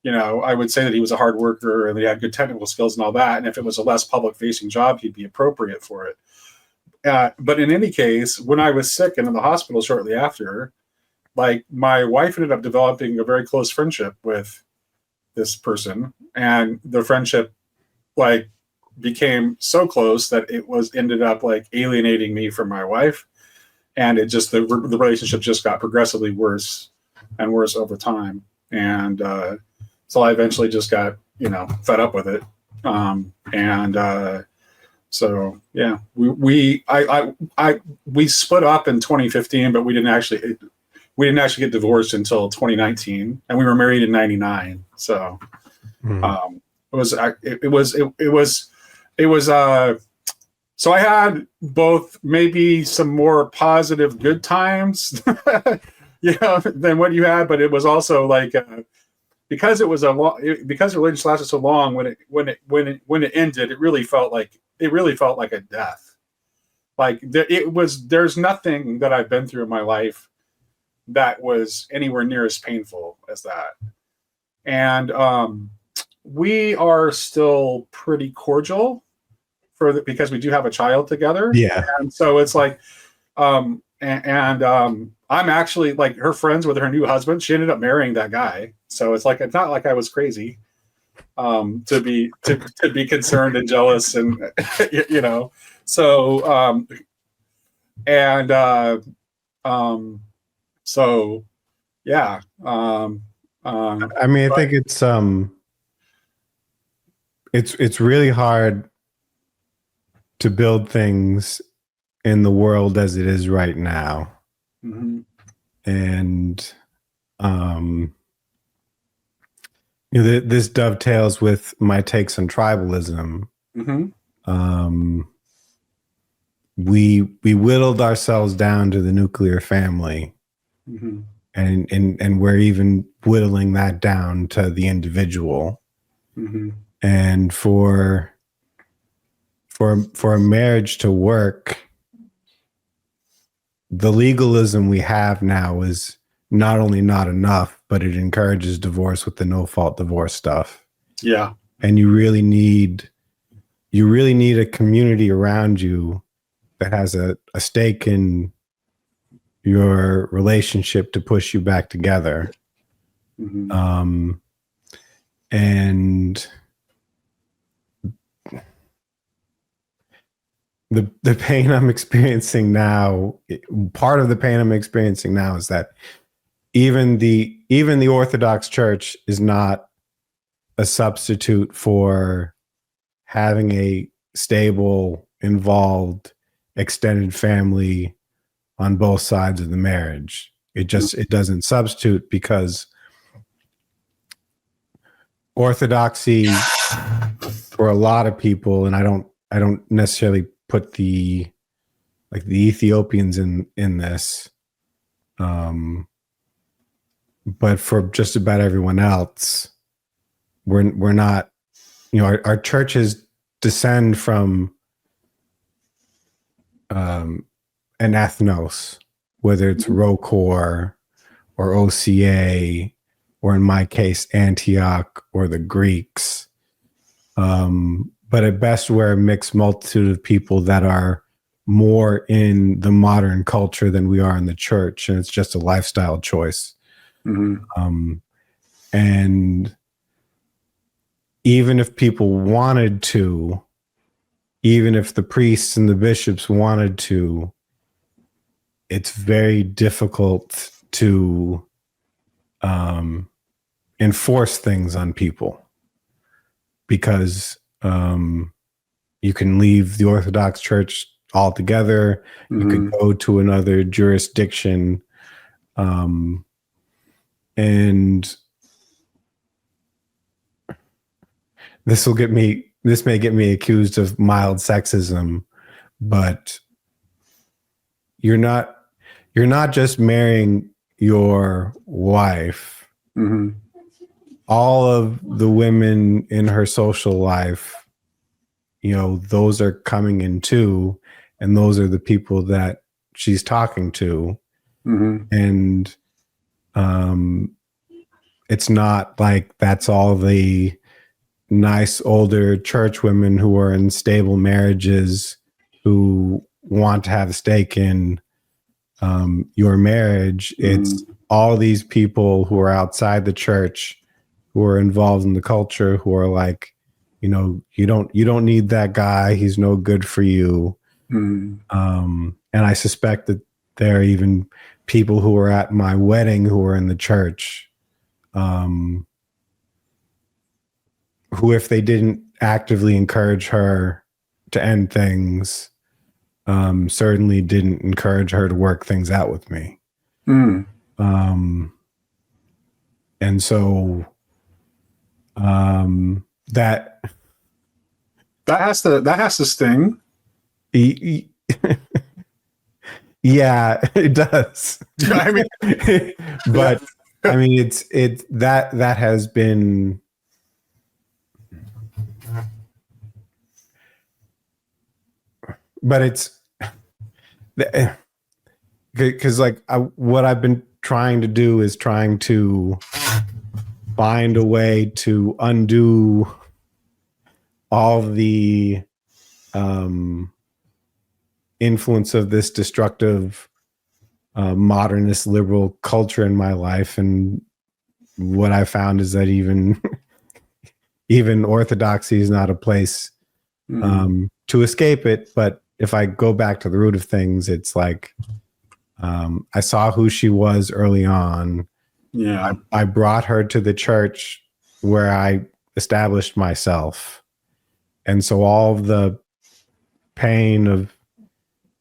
I would say that he was a hard worker and he had good technical skills and all that. And if it was a less public facing job, he'd be appropriate for it. But in any case, when I was sick and in the hospital shortly after, my wife ended up developing a very close friendship with this person, and the friendship became so close that it ended up alienating me from my wife, and it just the relationship just got progressively worse and worse over time. And so I eventually just got fed up with it. So yeah, we split up in 2015, but we didn't actually get divorced until 2019, and we were married in 99. So it was so I had both maybe some more positive good times than what you had, but it was also because it was because the relationship lasted so long, when it ended, it really felt like a death. There's nothing that I've been through in my life that was anywhere near as painful as that. And we are still pretty cordial because we do have a child together. Yeah. And so it's I'm actually her friends with her new husband. She ended up marrying that guy. So it's it's not like I was crazy to be concerned and jealous, and so so yeah. I mean, I think it's really hard to build things in the world as it is right now. Mm-hmm. And this dovetails with my takes on tribalism. Mm-hmm. We whittled ourselves down to the nuclear family. Mm-hmm. And we're even whittling that down to the individual. Mm-hmm. And for a marriage to work, the legalism we have now is not only not enough, but it encourages divorce with the no-fault divorce stuff. Yeah. And you really need a community around you that has a stake in your relationship to push you back together. Mm-hmm. And the pain I'm experiencing now, part of the pain I'm experiencing now is that even the Orthodox Church is not a substitute for having a stable, involved, extended family on both sides of the marriage. It doesn't substitute, because Orthodoxy for a lot of people, and I don't necessarily put the Ethiopians in this, but for just about everyone else, we're not, our churches descend from an ethnos, whether it's Rocor or OCA, or in my case, Antioch or the Greeks. But at best, we're a mixed multitude of people that are more in the modern culture than we are in the church. And it's just a lifestyle choice. And even if people wanted to, even if the priests and the bishops wanted to, it's very difficult to enforce things on people, because you can leave the Orthodox Church altogether. You could go to another jurisdiction, and this may get me accused of mild sexism, but you're not just marrying your wife. All of the women in her social life, those are coming in too, and those are the people that she's talking to. And it's not like that's all the nice older church women who are in stable marriages who want to have a stake in your marriage. It's all these people who are outside the church, who are involved in the culture, who are like, you don't need that guy. He's no good for you. And I suspect that there are even people who were at my wedding who were in the church, who, if they didn't actively encourage her to end things, certainly didn't encourage her to work things out with me. And so that has to sting. Yeah, it does. I mean, but I mean, it's that has been, but it's because what I've been trying to do is trying to find a way to undo all the influence of this destructive modernist liberal culture in my life. And what I found is that even orthodoxy is not a place to escape it. But if I go back to the root of things, it's like I saw who she was early on. Yeah, I brought her to the church where I established myself. And so all of the pain of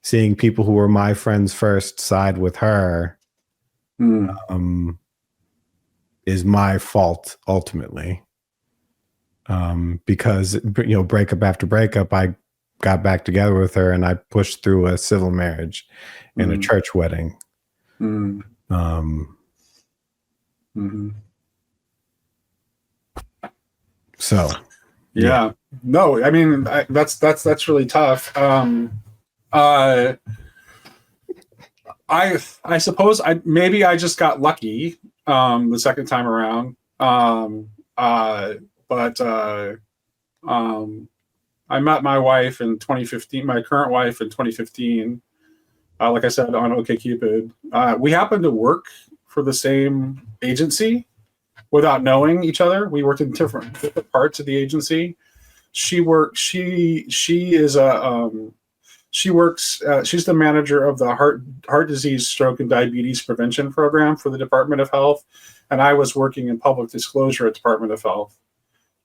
seeing people who were my friends first side with her is my fault ultimately. Because, breakup after breakup, I got back together with her and I pushed through a civil marriage and a church wedding. So, yeah. No, I mean, that's really tough. I suppose maybe I just got lucky the second time around. But I met my wife in 2015, my current wife in 2015. Like I said, on OkCupid. We happened to work for the same agency without knowing each other. We worked in different parts of the agency. She works. She's the manager of the heart disease, stroke, and diabetes prevention program for the Department of Health, and I was working in public disclosure at Department of Health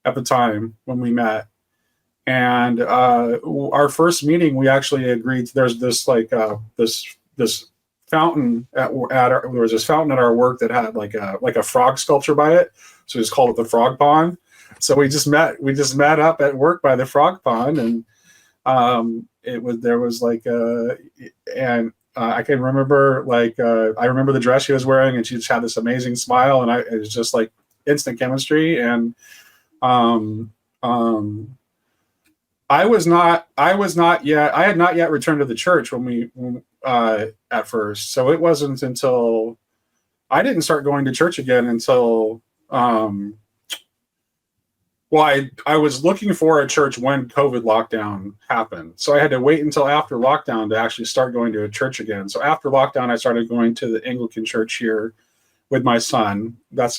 at the time when we met. And our first meeting, we actually agreed. There's this this fountain there was this fountain at our work that had like a frog sculpture by it, so we just called it the Frog Pond. So we just met up at work by the Frog Pond, and I can remember I remember the dress she was wearing, and she just had this amazing smile, and it was just like instant chemistry. And Um, um, I had not yet returned to the church at first. So it wasn't until I didn't start going to church again until, I was looking for a church when COVID lockdown happened. So I had to wait until after lockdown to actually start going to a church again. So after lockdown, I started going to the Anglican church here with my son. I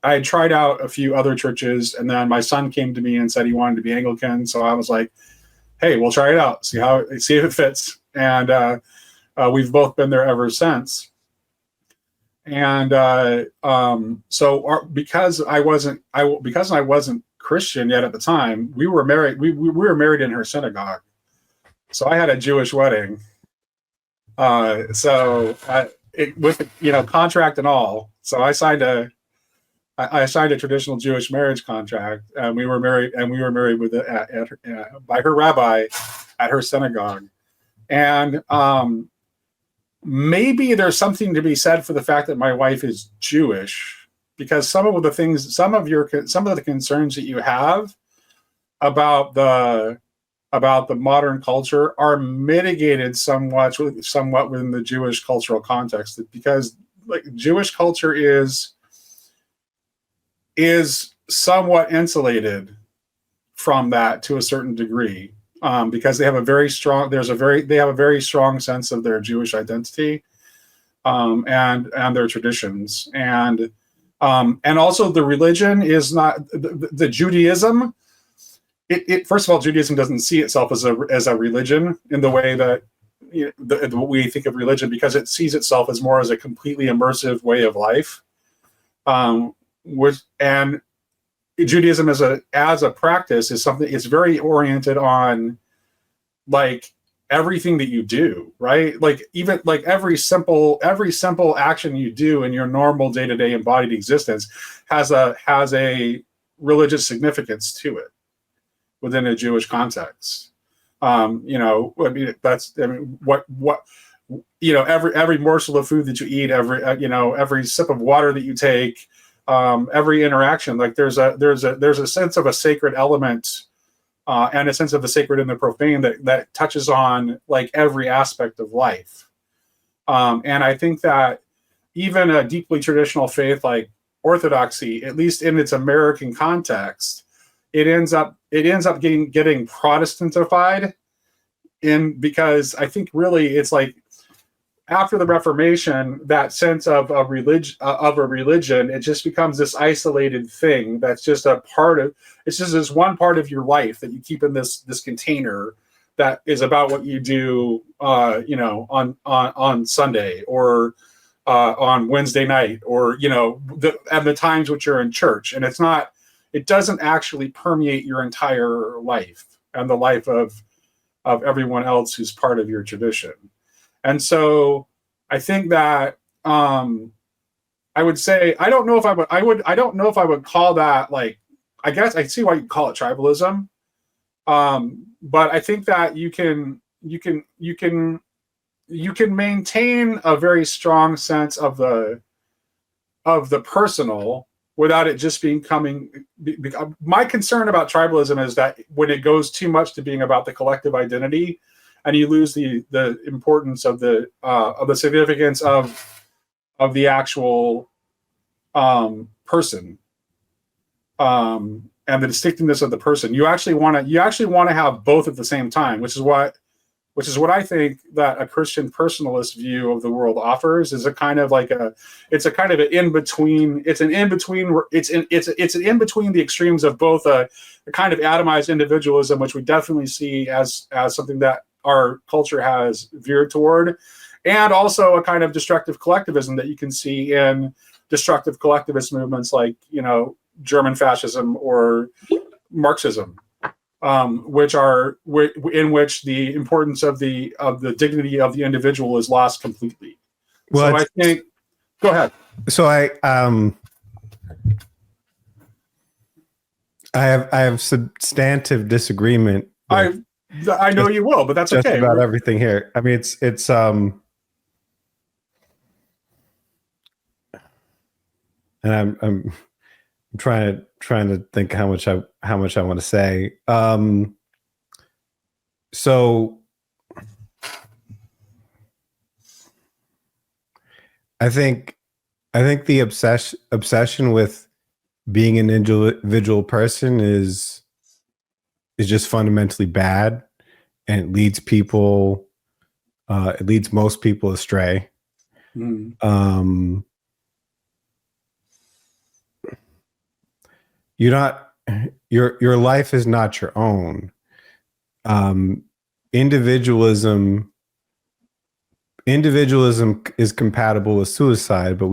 had tried out a few other churches, and then my son came to me and said he wanted to be Anglican. So I was like, hey, we'll try it out, see if it fits. And we've both been there ever since. And because I wasn't Christian yet at the time, we were married. We were married in her synagogue, so I had a Jewish wedding. With contract and all. So I signed a traditional Jewish marriage contract, and we were married by her rabbi at her synagogue. And maybe there's something to be said for the fact that my wife is Jewish, because some of the concerns that you have about the modern culture are mitigated somewhat within the Jewish cultural context, because Jewish culture is somewhat insulated from that to a certain degree, because they have a very strong sense of their Jewish identity, and their traditions, and also the religion is not the Judaism. It first of all, Judaism doesn't see itself as a religion in the way that we think of religion, because it sees itself as more as a completely immersive way of life. And Judaism as a practice is something. It's very oriented on everything that you do, right? Even every simple action you do in your normal day-to-day embodied existence has a religious significance to it within a Jewish context. Every morsel of food that you eat, every sip of water that you take, every interaction, there's a sense of a sacred element, and a sense of the sacred and the profane that touches on every aspect of life. And I think that even a deeply traditional faith like Orthodoxy, at least in its American context, it ends up getting Protestantified, because I think really it's after the Reformation, that sense of a religion, it just becomes this isolated thing that's just it's just this one part of your life that you keep in this container that is about what you do, on Sunday, or on Wednesday night, or at the times which you're in church, and it doesn't actually permeate your entire life and the life of everyone else who's part of your tradition. And so I think that I would say, I don't know if I would call that, I guess I see why you call it tribalism. But I think that you can maintain a very strong sense of the personal without it just becoming. My concern about tribalism is that when it goes too much to being about the collective identity, and you lose the importance of the significance of the actual person, and the distinctiveness of the person. You actually want to have both at the same time, which is what I think that a Christian personalist view of the world offers, is an in between. It's an in between the extremes of both a kind of atomized individualism, which we definitely see as something that our culture has veered toward, and also a kind of destructive collectivism that you can see in destructive collectivist movements like German fascism or Marxism, in which the importance of the dignity of the individual is lost completely. Well, so I think. Go ahead. So I have substantive disagreement. I know you will, but that's just okay. About everything here. I mean, it's and I'm trying to think how much I want to say. So I think the obsession with being an individual person is just fundamentally bad, and it leads most people astray. You're not your life is not your own. Individualism is compatible with suicide, but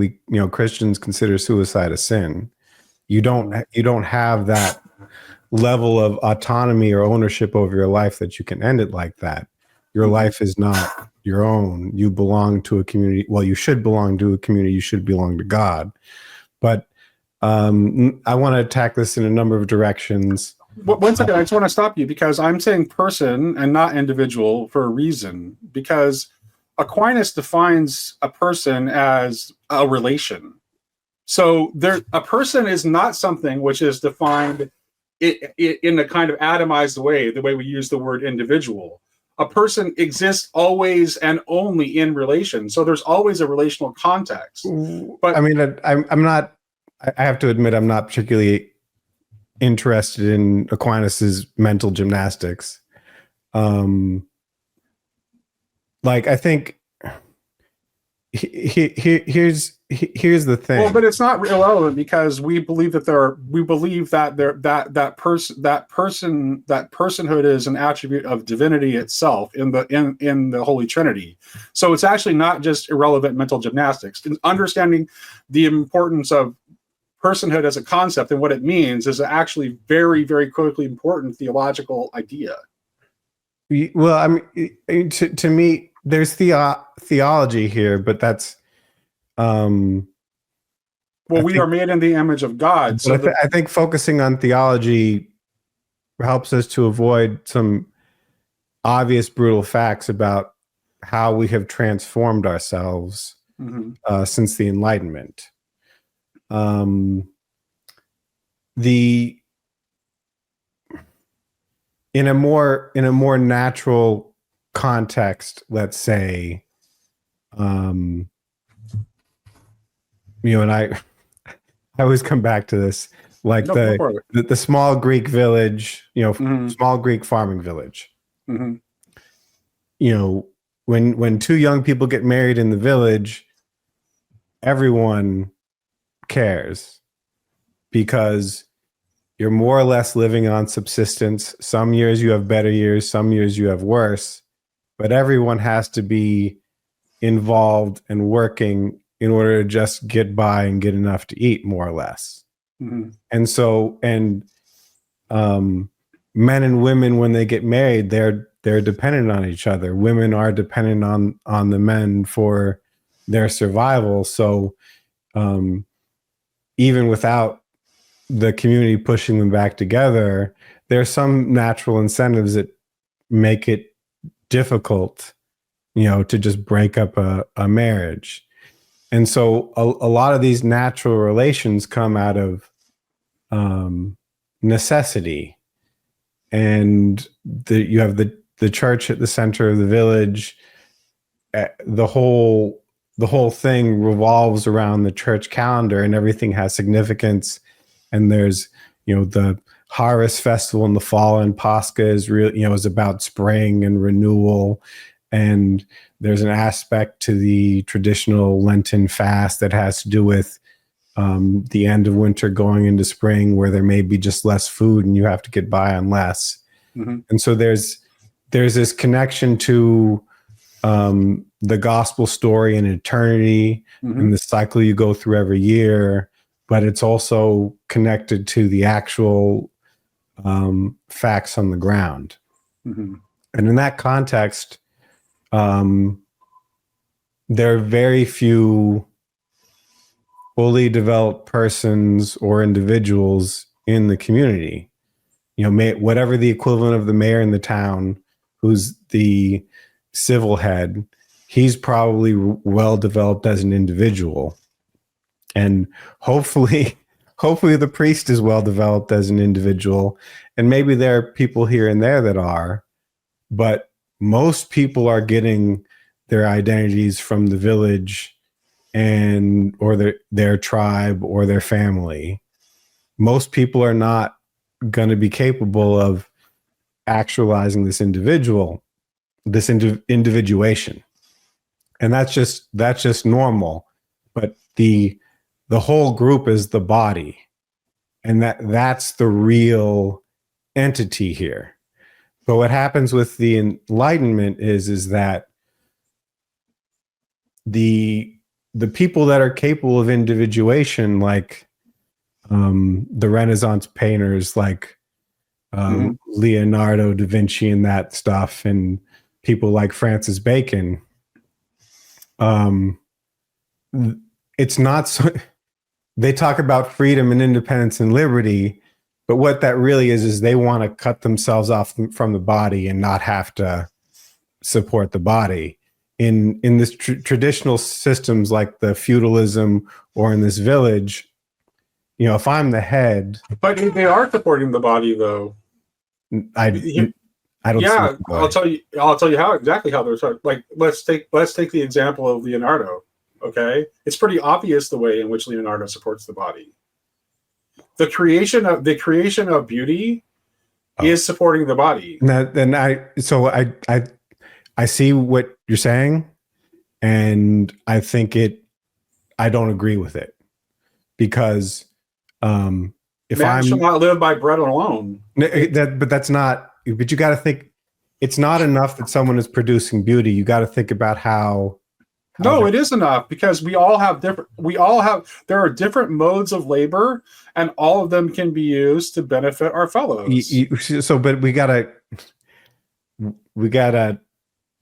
Christians consider suicide a sin. You don't have that level of autonomy or ownership over your life that you can end it like that. Your life is not your own. You belong to a community. Well, you should belong to a community. You should belong to God. But I want to attack this in a number of directions. One second, I just want to stop you because I'm saying person and not individual for a reason. Because Aquinas defines a person as a relation. So a person is not something which is defined in a kind of atomized way, the way we use the word individual. A person exists always and only in relation. So there's always a relational context. But I mean, I'm not, I have to admit, I'm not particularly interested in Aquinas's mental gymnastics. I think here's the thing. Well, but it's not irrelevant because we believe that personhood is an attribute of divinity itself in the Holy Trinity. So it's actually not just irrelevant mental gymnastics. Understanding the importance of personhood as a concept and what it means is actually very, very critically important theological idea. Well, I mean, to me, there's theology here, but that's we are made in the image of God. So I think focusing on theology helps us to avoid some obvious brutal facts about how we have transformed ourselves since the Enlightenment. In a more natural context, let's say, and I always come back to this, like the small Greek village, small Greek farming village. When two young people get married in the village, everyone cares because you're more or less living on subsistence. Some years you have better years, some years you have worse, but everyone has to be involved and working in order to just get by and get enough to eat, more or less. And so, men and women, when they get married, they're dependent on each other. Women are dependent on the men for their survival. So even without the community pushing them back together, there are some natural incentives that make it difficult, to just break up a marriage. And so a lot of these natural relations come out of necessity. And you have the church at the center of the village. The whole thing revolves around the church calendar, and everything has significance. And there's, the harvest festival in the fall, and Pascha is is about spring and renewal. And there's an aspect to the traditional Lenten fast that has to do with the end of winter going into spring, where there may be just less food and you have to get by on less. And so there's this connection to the gospel story and eternity and the cycle you go through every year, but it's also connected to the actual facts on the ground. And in that context, there are very few fully developed persons or individuals in the community. Whatever the equivalent of the mayor in the town, who's the civil head, he's probably well developed as an individual. And hopefully hopefully the priest is well developed as an individual, and maybe there are people here and there that are, but most people are getting their identities from the village and or their tribe or their family. Most people are not going to be capable of actualizing this individuation, and that's just normal. But the whole group is the body, and that's the real entity here. But what happens with the Enlightenment is that the people that are capable of individuation, like the Renaissance painters, like Leonardo da Vinci and that stuff, and people like Francis Bacon, it's not so. They talk about freedom and independence and liberty, but what that really is they want to cut themselves off from the body and not have to support the body. In this traditional systems like the feudalism or in this village, if I'm the head, but they are supporting the body, though. I don't. Yeah, I'll tell you exactly how they're like. Let's take the example of Leonardo. Okay, it's pretty obvious the way in which Leonardo supports the body. The creation of beauty is supporting the body. Then I see what you're saying, and I think I don't agree with it, because if man shall not live by bread alone. But you got to think, it's not enough that someone is producing beauty. You got to think about how. No, it is enough, because there are different modes of labor, and all of them can be used to benefit our fellows. But we gotta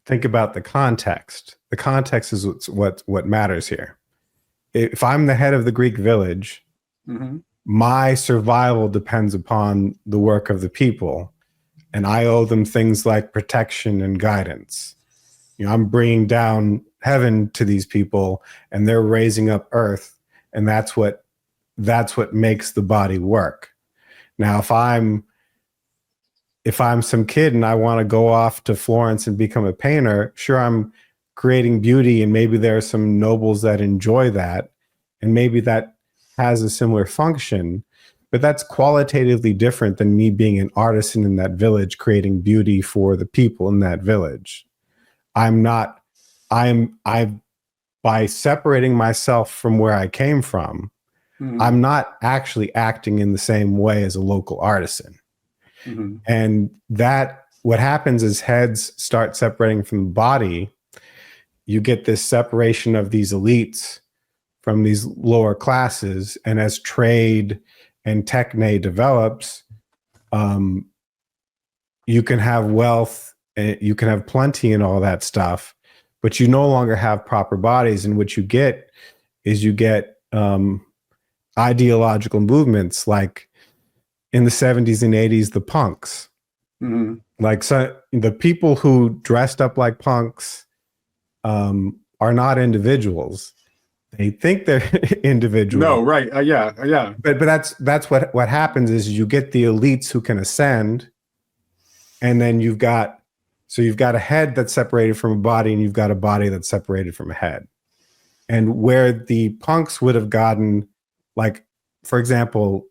think about the context. The context is what matters here. If I'm the head of the Greek village, my survival depends upon the work of the people, and I owe them things like protection and guidance. I'm bringing down heaven to these people, and they're raising up earth, and that's what makes the body work. Now, if I'm some kid and I want to go off to Florence and become a painter, sure, I'm creating beauty, and maybe there are some nobles that enjoy that, and maybe that has a similar function, but that's qualitatively different than me being an artisan in that village creating beauty for the people in that village. By separating myself from where I came from, I'm not actually acting in the same way as a local artisan. And that what happens is heads start separating from the body. You get this separation of these elites from these lower classes. And as trade and techne develops, you can have wealth, you can have plenty and all that stuff, but you no longer have proper bodies. And what you get is ideological movements, like in the 70s and 80s, the punks. Like, so the people who dressed up like punks are not individuals. They think they're individuals. No, right. Yeah. But that's what happens is you get the elites who can ascend, and then you've got a head that's separated from a body, and you've got a body that's separated from a head. And where the punks would have gotten, like, for example,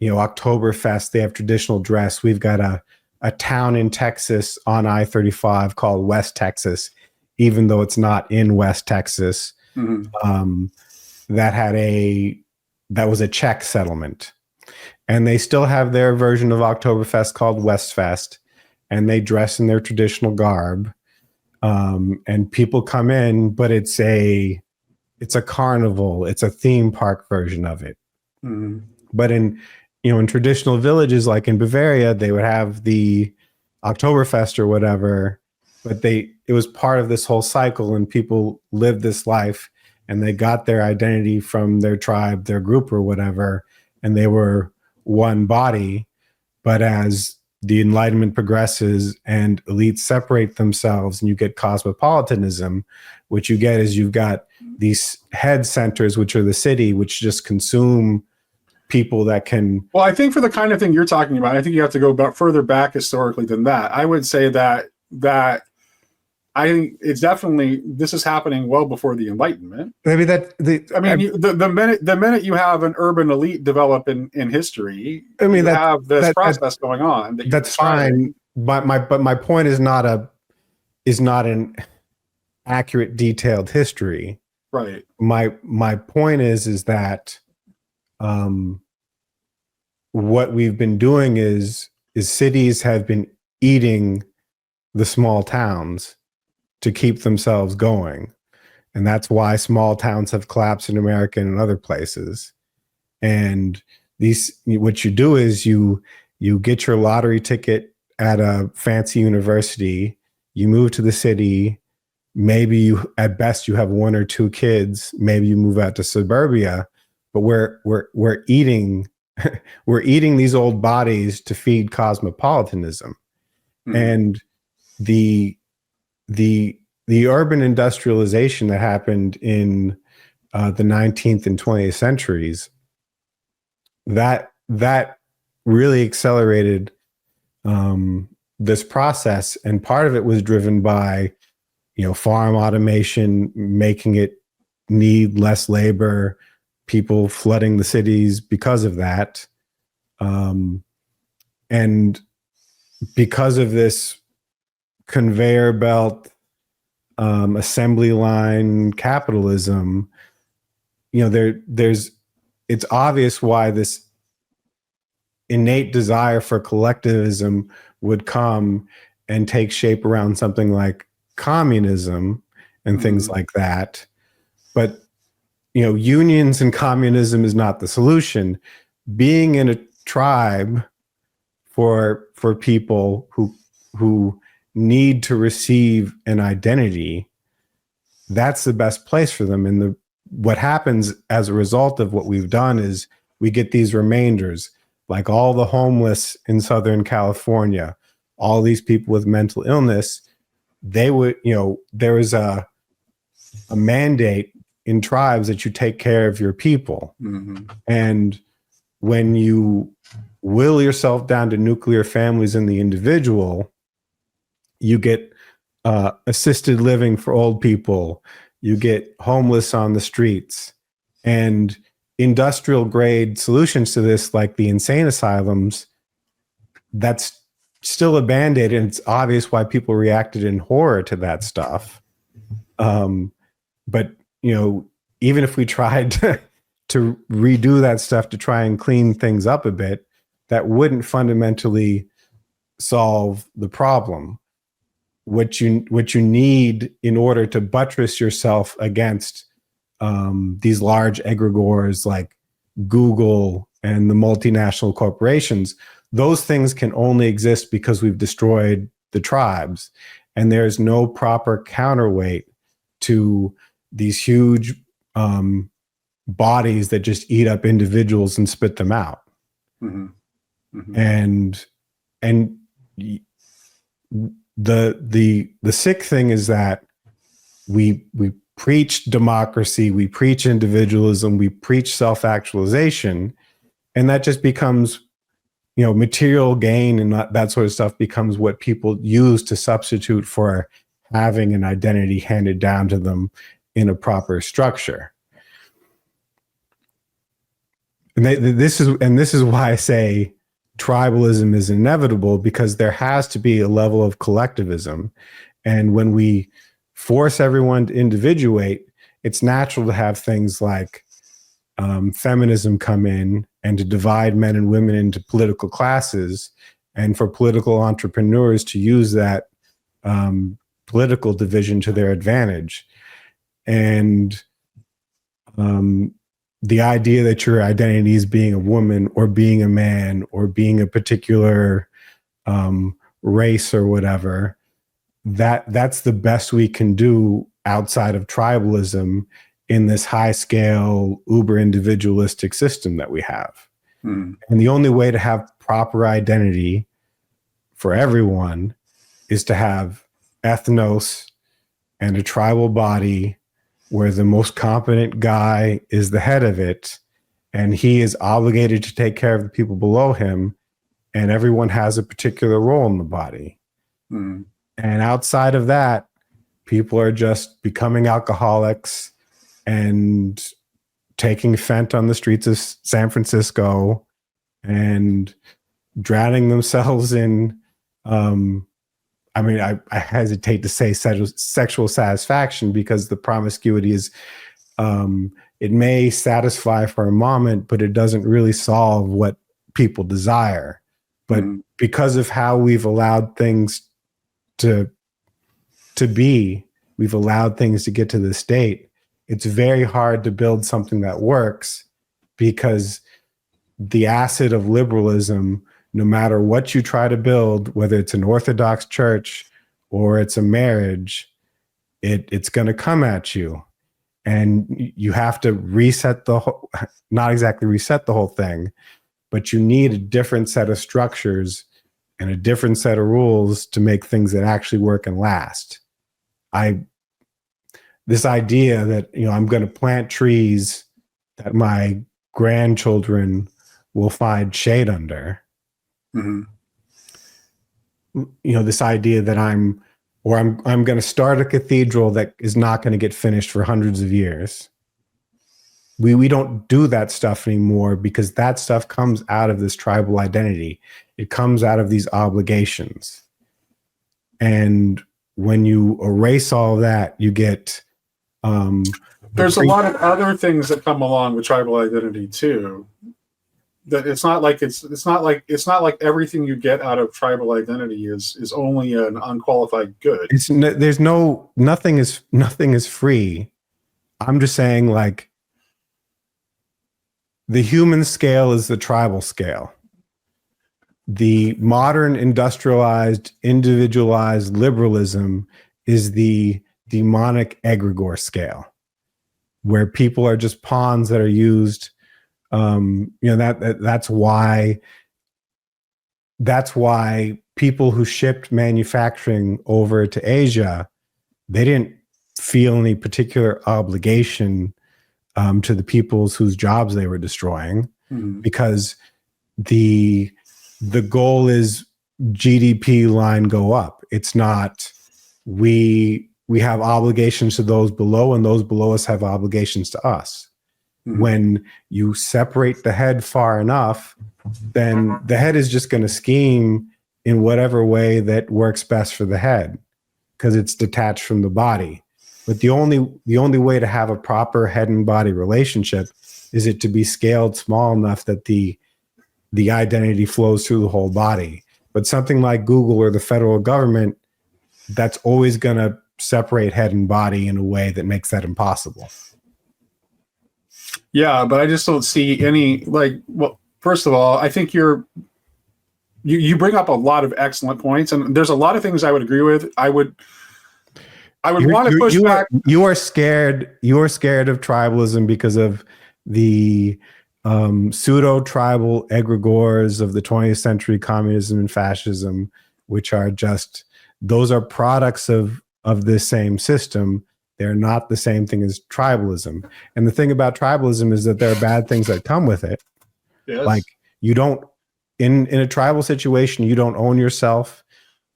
Oktoberfest, they have traditional dress. We've got a town in Texas on I-35 called West Texas, even though it's not in West Texas. That was a Czech settlement, and they still have their version of Oktoberfest called Westfest, and they dress in their traditional garb, and people come in, but it's a carnival, it's a theme park version of it. But in traditional villages like in Bavaria, they would have the Oktoberfest or whatever, but it was part of this whole cycle, and people lived this life, and they got their identity from their tribe, their group or whatever, and they were one body. But as the Enlightenment progresses and elites separate themselves and you get cosmopolitanism, what you get is you've got these head centers, which are the city, which just consume people that can. Well, I think for the kind of thing you're talking about, I think you have to go further back historically than that. I would say that I think it's definitely, this is happening well before the Enlightenment. Maybe the minute you have an urban elite develop in history, you have this process going on. That's fine. But my point is not an accurate, detailed history. Right. My point is that what we've been doing is cities have been eating the small towns to keep themselves going. And that's why small towns have collapsed in America and in other places. And what you do is you get your lottery ticket at a fancy university, you move to the city, maybe at best you have 1 or 2 kids, maybe you move out to suburbia, but we're eating we're eating these old bodies to feed cosmopolitanism. Mm-hmm. And the urban industrialization that happened in the 19th and 20th centuries, that really accelerated this process, and part of it was driven by farm automation, making it need less labor, people flooding the cities because of that, and because of this conveyor belt, assembly line capitalism, it's obvious why this innate desire for collectivism would come and take shape around something like communism and things like that. But unions and communism is not the solution. Being in a tribe for people who need to receive an identity, that's the best place for them. And what happens as a result of what we've done is we get these remainders, like all the homeless in Southern California, all these people with mental illness. They would, there is a mandate in tribes that you take care of your people. Mm-hmm. And when you will yourself down to nuclear families in the individual, you get assisted living for old people, you get homeless on the streets, and industrial grade solutions to this, like the insane asylums, that's still a Band-Aid, and it's obvious why people reacted in horror to that stuff. But even if we tried to redo that stuff to try and clean things up a bit, that wouldn't fundamentally solve the problem. What you need in order to buttress yourself against these large egregores like Google and the multinational corporations, those things can only exist because we've destroyed the tribes, and there's no proper counterweight to these huge bodies that just eat up individuals and spit them out. Mm-hmm. Mm-hmm. And the sick thing is that we preach democracy, we preach individualism, we preach self-actualization, and that just becomes material gain, and that sort of stuff becomes what people use to substitute for having an identity handed down to them in a proper structure. And this is why I say tribalism is inevitable, because there has to be a level of collectivism. And when we force everyone to individuate, it's natural to have things like feminism come in and to divide men and women into political classes, and for political entrepreneurs to use that political division to their advantage. And the idea that your identity is being a woman or being a man or being a particular race or whatever, that's the best we can do outside of tribalism in this high-scale, uber-individualistic system that we have. And the only way to have proper identity for everyone is to have ethnos and a tribal body where the most competent guy is the head of it, and he is obligated to take care of the people below him, and everyone has a particular role in the body. Mm. And outside of that, people are just becoming alcoholics and taking Fent on the streets of San Francisco and drowning themselves in, I hesitate to say sexual satisfaction, because the promiscuity is, it may satisfy for a moment, but it doesn't really solve what people desire. But because of how we've allowed things to be, we've allowed things to get to this state, it's very hard to build something that works, because the acid of liberalism, no matter what you try to build, whether it's an Orthodox church or it's a marriage, it's going to come at you. And you have to reset the whole, not exactly reset the whole thing, but you need a different set of structures and a different set of rules to make things that actually work and last. This idea that, I'm going to plant trees that my grandchildren will find shade under. Mm-hmm. This idea that I'm going to start a cathedral that is not going to get finished for hundreds of years. We don't do that stuff anymore, because that stuff comes out of this tribal identity. It comes out of these obligations. And when you erase all that, you get there's a lot of other things that come along with tribal identity too. That it's not like everything you get out of tribal identity is only an unqualified good. Nothing is free. I'm just saying, like, the human scale is the tribal scale. The modern industrialized, individualized liberalism is the demonic egregore scale, where people are just pawns that are used. That's why people who shipped manufacturing over to Asia, they didn't feel any particular obligation to the peoples whose jobs they were destroying, because the goal is GDP line go up. It's not we have obligations to those below, and those below us have obligations to us. When you separate the head far enough, then the head is just going to scheme in whatever way that works best for the head, because it's detached from the body. But the only way to have a proper head and body relationship is it to be scaled small enough that the identity flows through the whole body. But something like Google or the federal government, that's always going to separate head and body in a way that makes that impossible. Yeah, but I just don't see any, well, first of all, I think you bring up a lot of excellent points, and there's a lot of things I would agree with. I would want to push back. You are scared of tribalism because of the pseudo-tribal egregores of the 20th century communism and fascism, which are just, those are products of this same system. They're not the same thing as tribalism. And the thing about tribalism is that there are bad things that come with it. Yes. Like, you don't, in a tribal situation, you don't own yourself.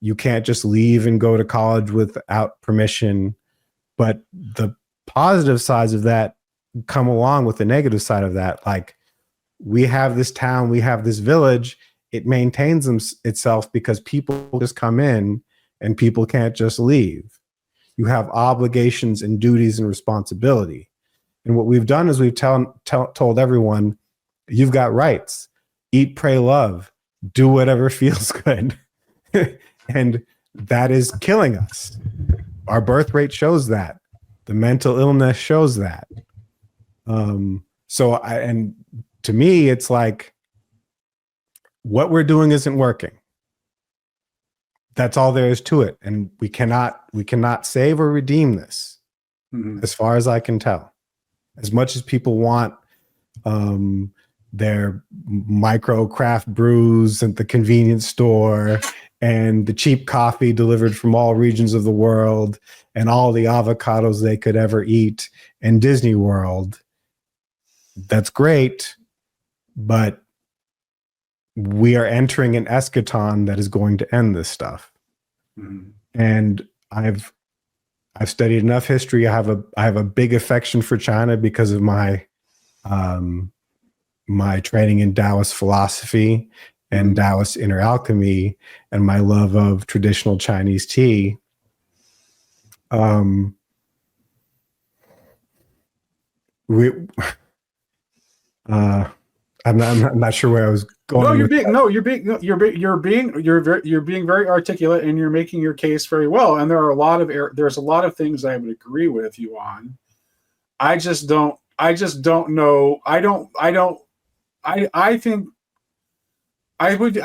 You can't just leave and go to college without permission. But the positive sides of that come along with the negative side of that. Like, we have this town, we have this village, it maintains itself because people just come in and people can't just leave. You have obligations and duties and responsibility. And what we've done is we've told everyone, you've got rights. Eat, pray, love. Do whatever feels good. And that is killing us. Our birth rate shows that. The mental illness shows that. And to me, it's like, what we're doing isn't working. That's all there is to it. And we cannot save or redeem this, as far as I can tell. As much as people want their micro craft brews at the convenience store and the cheap coffee delivered from all regions of the world and all the avocados they could ever eat and Disney World. That's great, but we are entering an eschaton that is going to end this stuff. Mm-hmm. And I've studied enough history. I have a big affection for China because of my my training in Taoist philosophy and Taoist inner alchemy, and my love of traditional Chinese tea. I'm not sure where I was going. You're being very articulate, and you're making your case very well. And there's a lot of things I would agree with you on. I just don't know. I think I would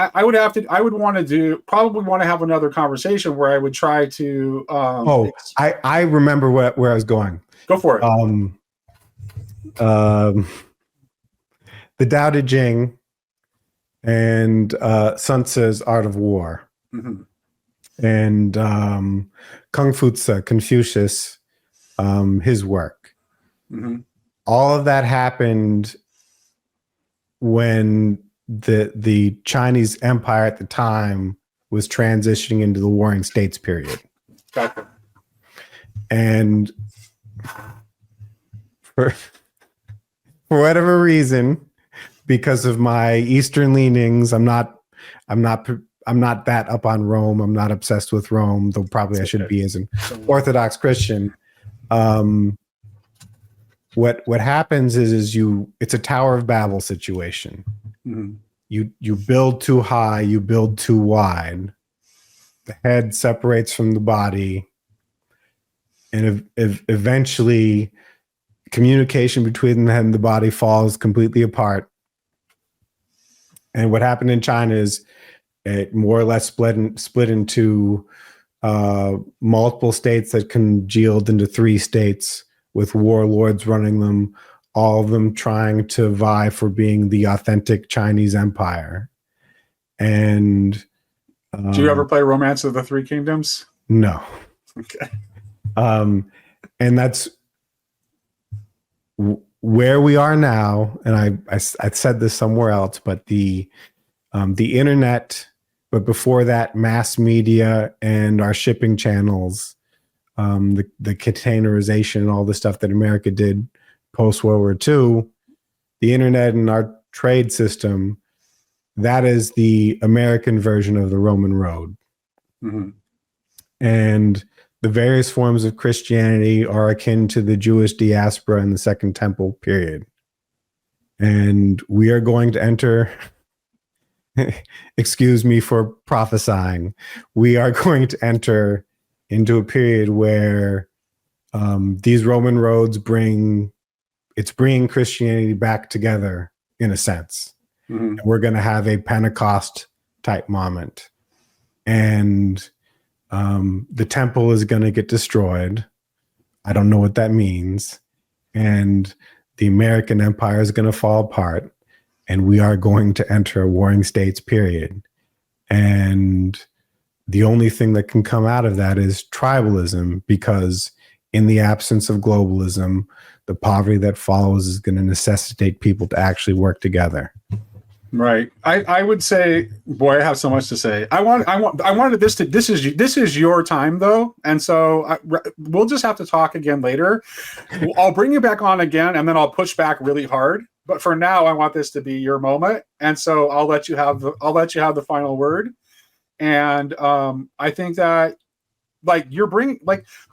want to have another conversation where I would try to. I remember where I was going. Go for it. The Tao Te Ching and Sun Tzu's Art of War, and Kung Fu Tzu, Confucius, his work. All of that happened when the Chinese Empire at the time was transitioning into the Warring States period. Gotcha. And for whatever reason, because of my Eastern leanings, I'm not that up on Rome. I'm not obsessed with Rome, though probably I should be as an Orthodox Christian. What happens is it's a Tower of Babel situation. You build too high, you build too wide. The head separates from the body, and eventually communication between the head and the body falls completely apart. And what happened in China is it more or less split into multiple states that congealed into 3 states with warlords running them, all of them trying to vie for being the authentic Chinese empire. And do you ever play Romance of the Three Kingdoms? No. Okay. And that's where we are now. And I said this somewhere else, but the internet, but before that, mass media and our shipping channels, the containerization and all the stuff that America did post World War II, the internet and our trade system, that is the American version of the Roman road. And the various forms of Christianity are akin to the Jewish diaspora in the Second Temple period. And we are going to enter, excuse me for prophesying, we are going to enter into a period where these Roman roads bringing Christianity back together in a sense. And we're going to have a Pentecost type moment. And the temple is going to get destroyed. I don't know what that means. And the American empire is going to fall apart. And we are going to enter a warring states period. And the only thing that can come out of that is tribalism, because in the absence of globalism, the poverty that follows is going to necessitate people to actually work together. Right. I would say, boy, I have so much to say. I wanted this is your time though. And so we'll just have to talk again later. I'll bring you back on again, and then I'll push back really hard. But for now, I want this to be your moment. And so I'll let you have the final word. And I think that you're bringing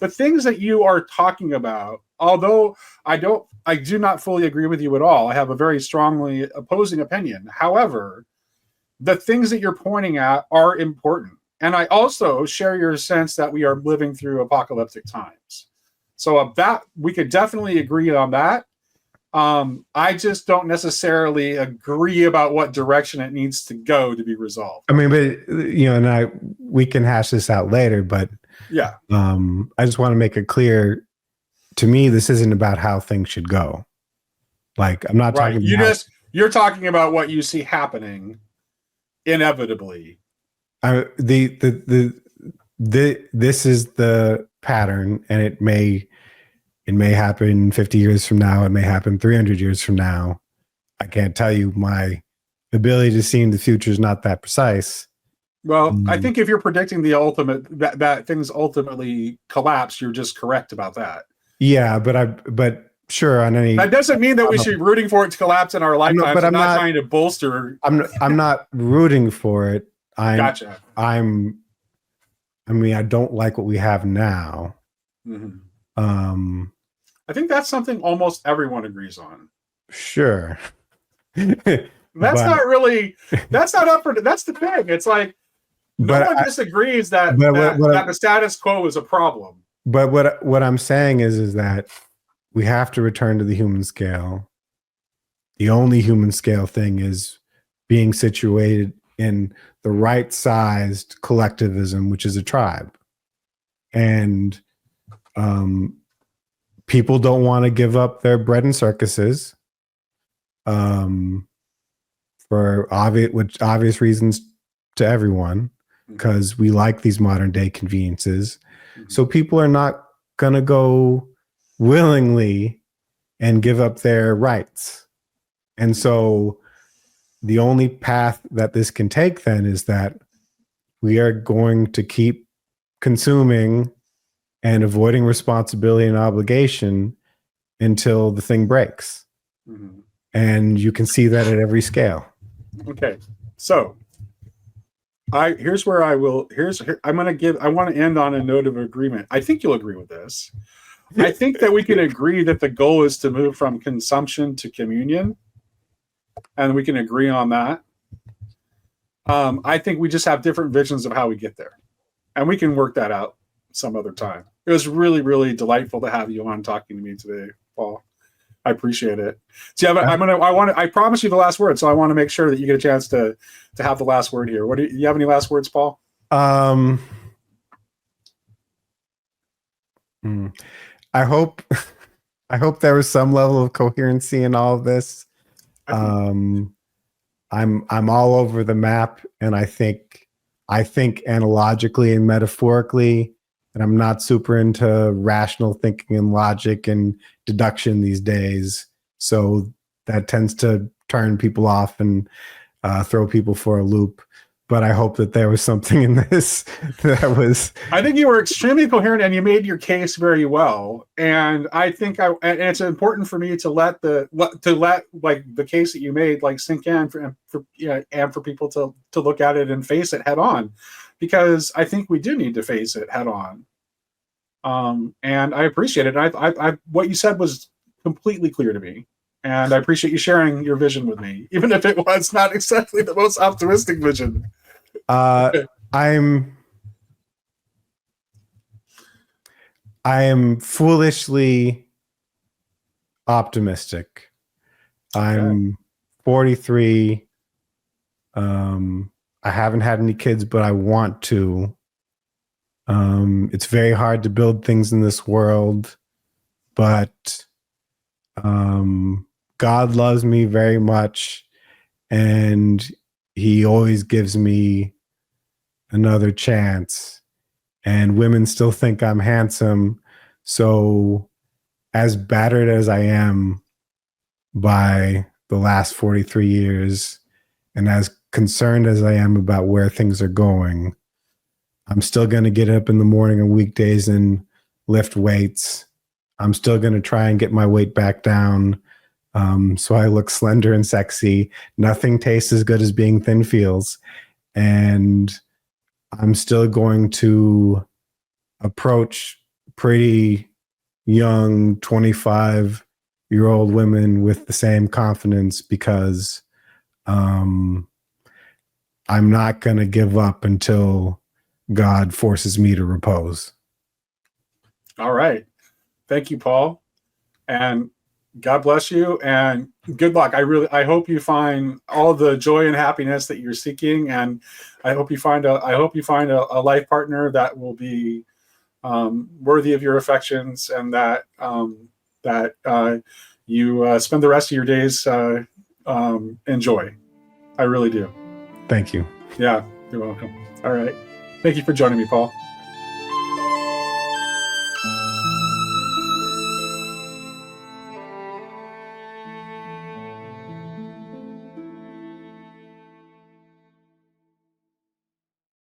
the things that you are talking about, although I do not fully agree with you at all. I have a very strongly opposing opinion. However, the things that you're pointing at are important. And I also share your sense that we are living through apocalyptic times. So that we could definitely agree on that. I just don't necessarily agree about what direction it needs to go to be resolved. I mean, but we can hash this out later, but yeah. I just want to make it clear, to me, this isn't about how things should go. Like, I'm not talking about... You're talking about what you see happening inevitably. This is the pattern, and it may happen 50 years from now. It may happen 300 years from now. I can't tell you. My ability to see in the future is not that precise. Well, I think if you're predicting the ultimate that things ultimately collapse, you're just correct about that. Yeah, but sure, on any, that doesn't mean that we should be rooting for it to collapse in our lifetimes. But I'm not trying to bolster. I'm not rooting for it. Gotcha. I mean, I don't like what we have now. Mm-hmm. I think that's something almost everyone agrees on. Sure. That's not up for. That's the thing. It's like no one disagrees that the status quo is a problem. But what I'm saying is that we have to return to the human scale. The only human scale thing is being situated in the right-sized collectivism, which is a tribe. And people don't want to give up their bread and circuses for obvious reasons to everyone, because we like these modern day conveniences. So people are not going to go willingly and give up their rights. And so the only path that this can take then is that we are going to keep consuming and avoiding responsibility and obligation until the thing breaks. Mm-hmm. And you can see that at every scale. Okay. So I want to end on a note of agreement. I think you'll agree with this. I think that we can agree that the goal is to move from consumption to communion, and we can agree on that. I think we just have different visions of how we get there, and we can work that out some other time. It was really, really delightful to have you on talking to me today, Paul. I appreciate it. See, I promise you the last word, so I want to make sure that you get a chance to have the last word here. Do you have any last words, Paul? I hope there was some level of coherency in all of this. I'm all over the map, and I think analogically and metaphorically, and I'm not super into rational thinking and logic and deduction these days. So that tends to turn people off and throw people for a loop. But I hope that there was something in this that was. I think you were extremely coherent, and you made your case very well. And I think and it's important for me to let the case that you made sink in for people to look at it and face it head on, because I think we do need to face it head on. And I appreciate it. I what you said was completely clear to me. And I appreciate you sharing your vision with me, even if it was not exactly the most optimistic vision. I am foolishly optimistic. I'm 43. I haven't had any kids, but I want to. It's very hard to build things in this world, but God loves me very much, and he always gives me another chance, and women still think I'm handsome. So as battered as I am by the last 43 years, and as concerned as I am about where things are going, I'm still going to get up in the morning on weekdays and lift weights. I'm still going to try and get my weight back down, so I look slender and sexy. Nothing tastes as good as being thin feels. And I'm still going to approach pretty young 25-year-old women with the same confidence, because I'm not going to give up until God forces me to repose. All right. Thank you, Paul. And God bless you, and good luck. I hope you find all the joy and happiness that you're seeking, and I hope you find a life partner that will be worthy of your affections, and that you spend the rest of your days enjoy. I really do. Thank you. Yeah. You're welcome. All right. Thank you for joining me, Paul.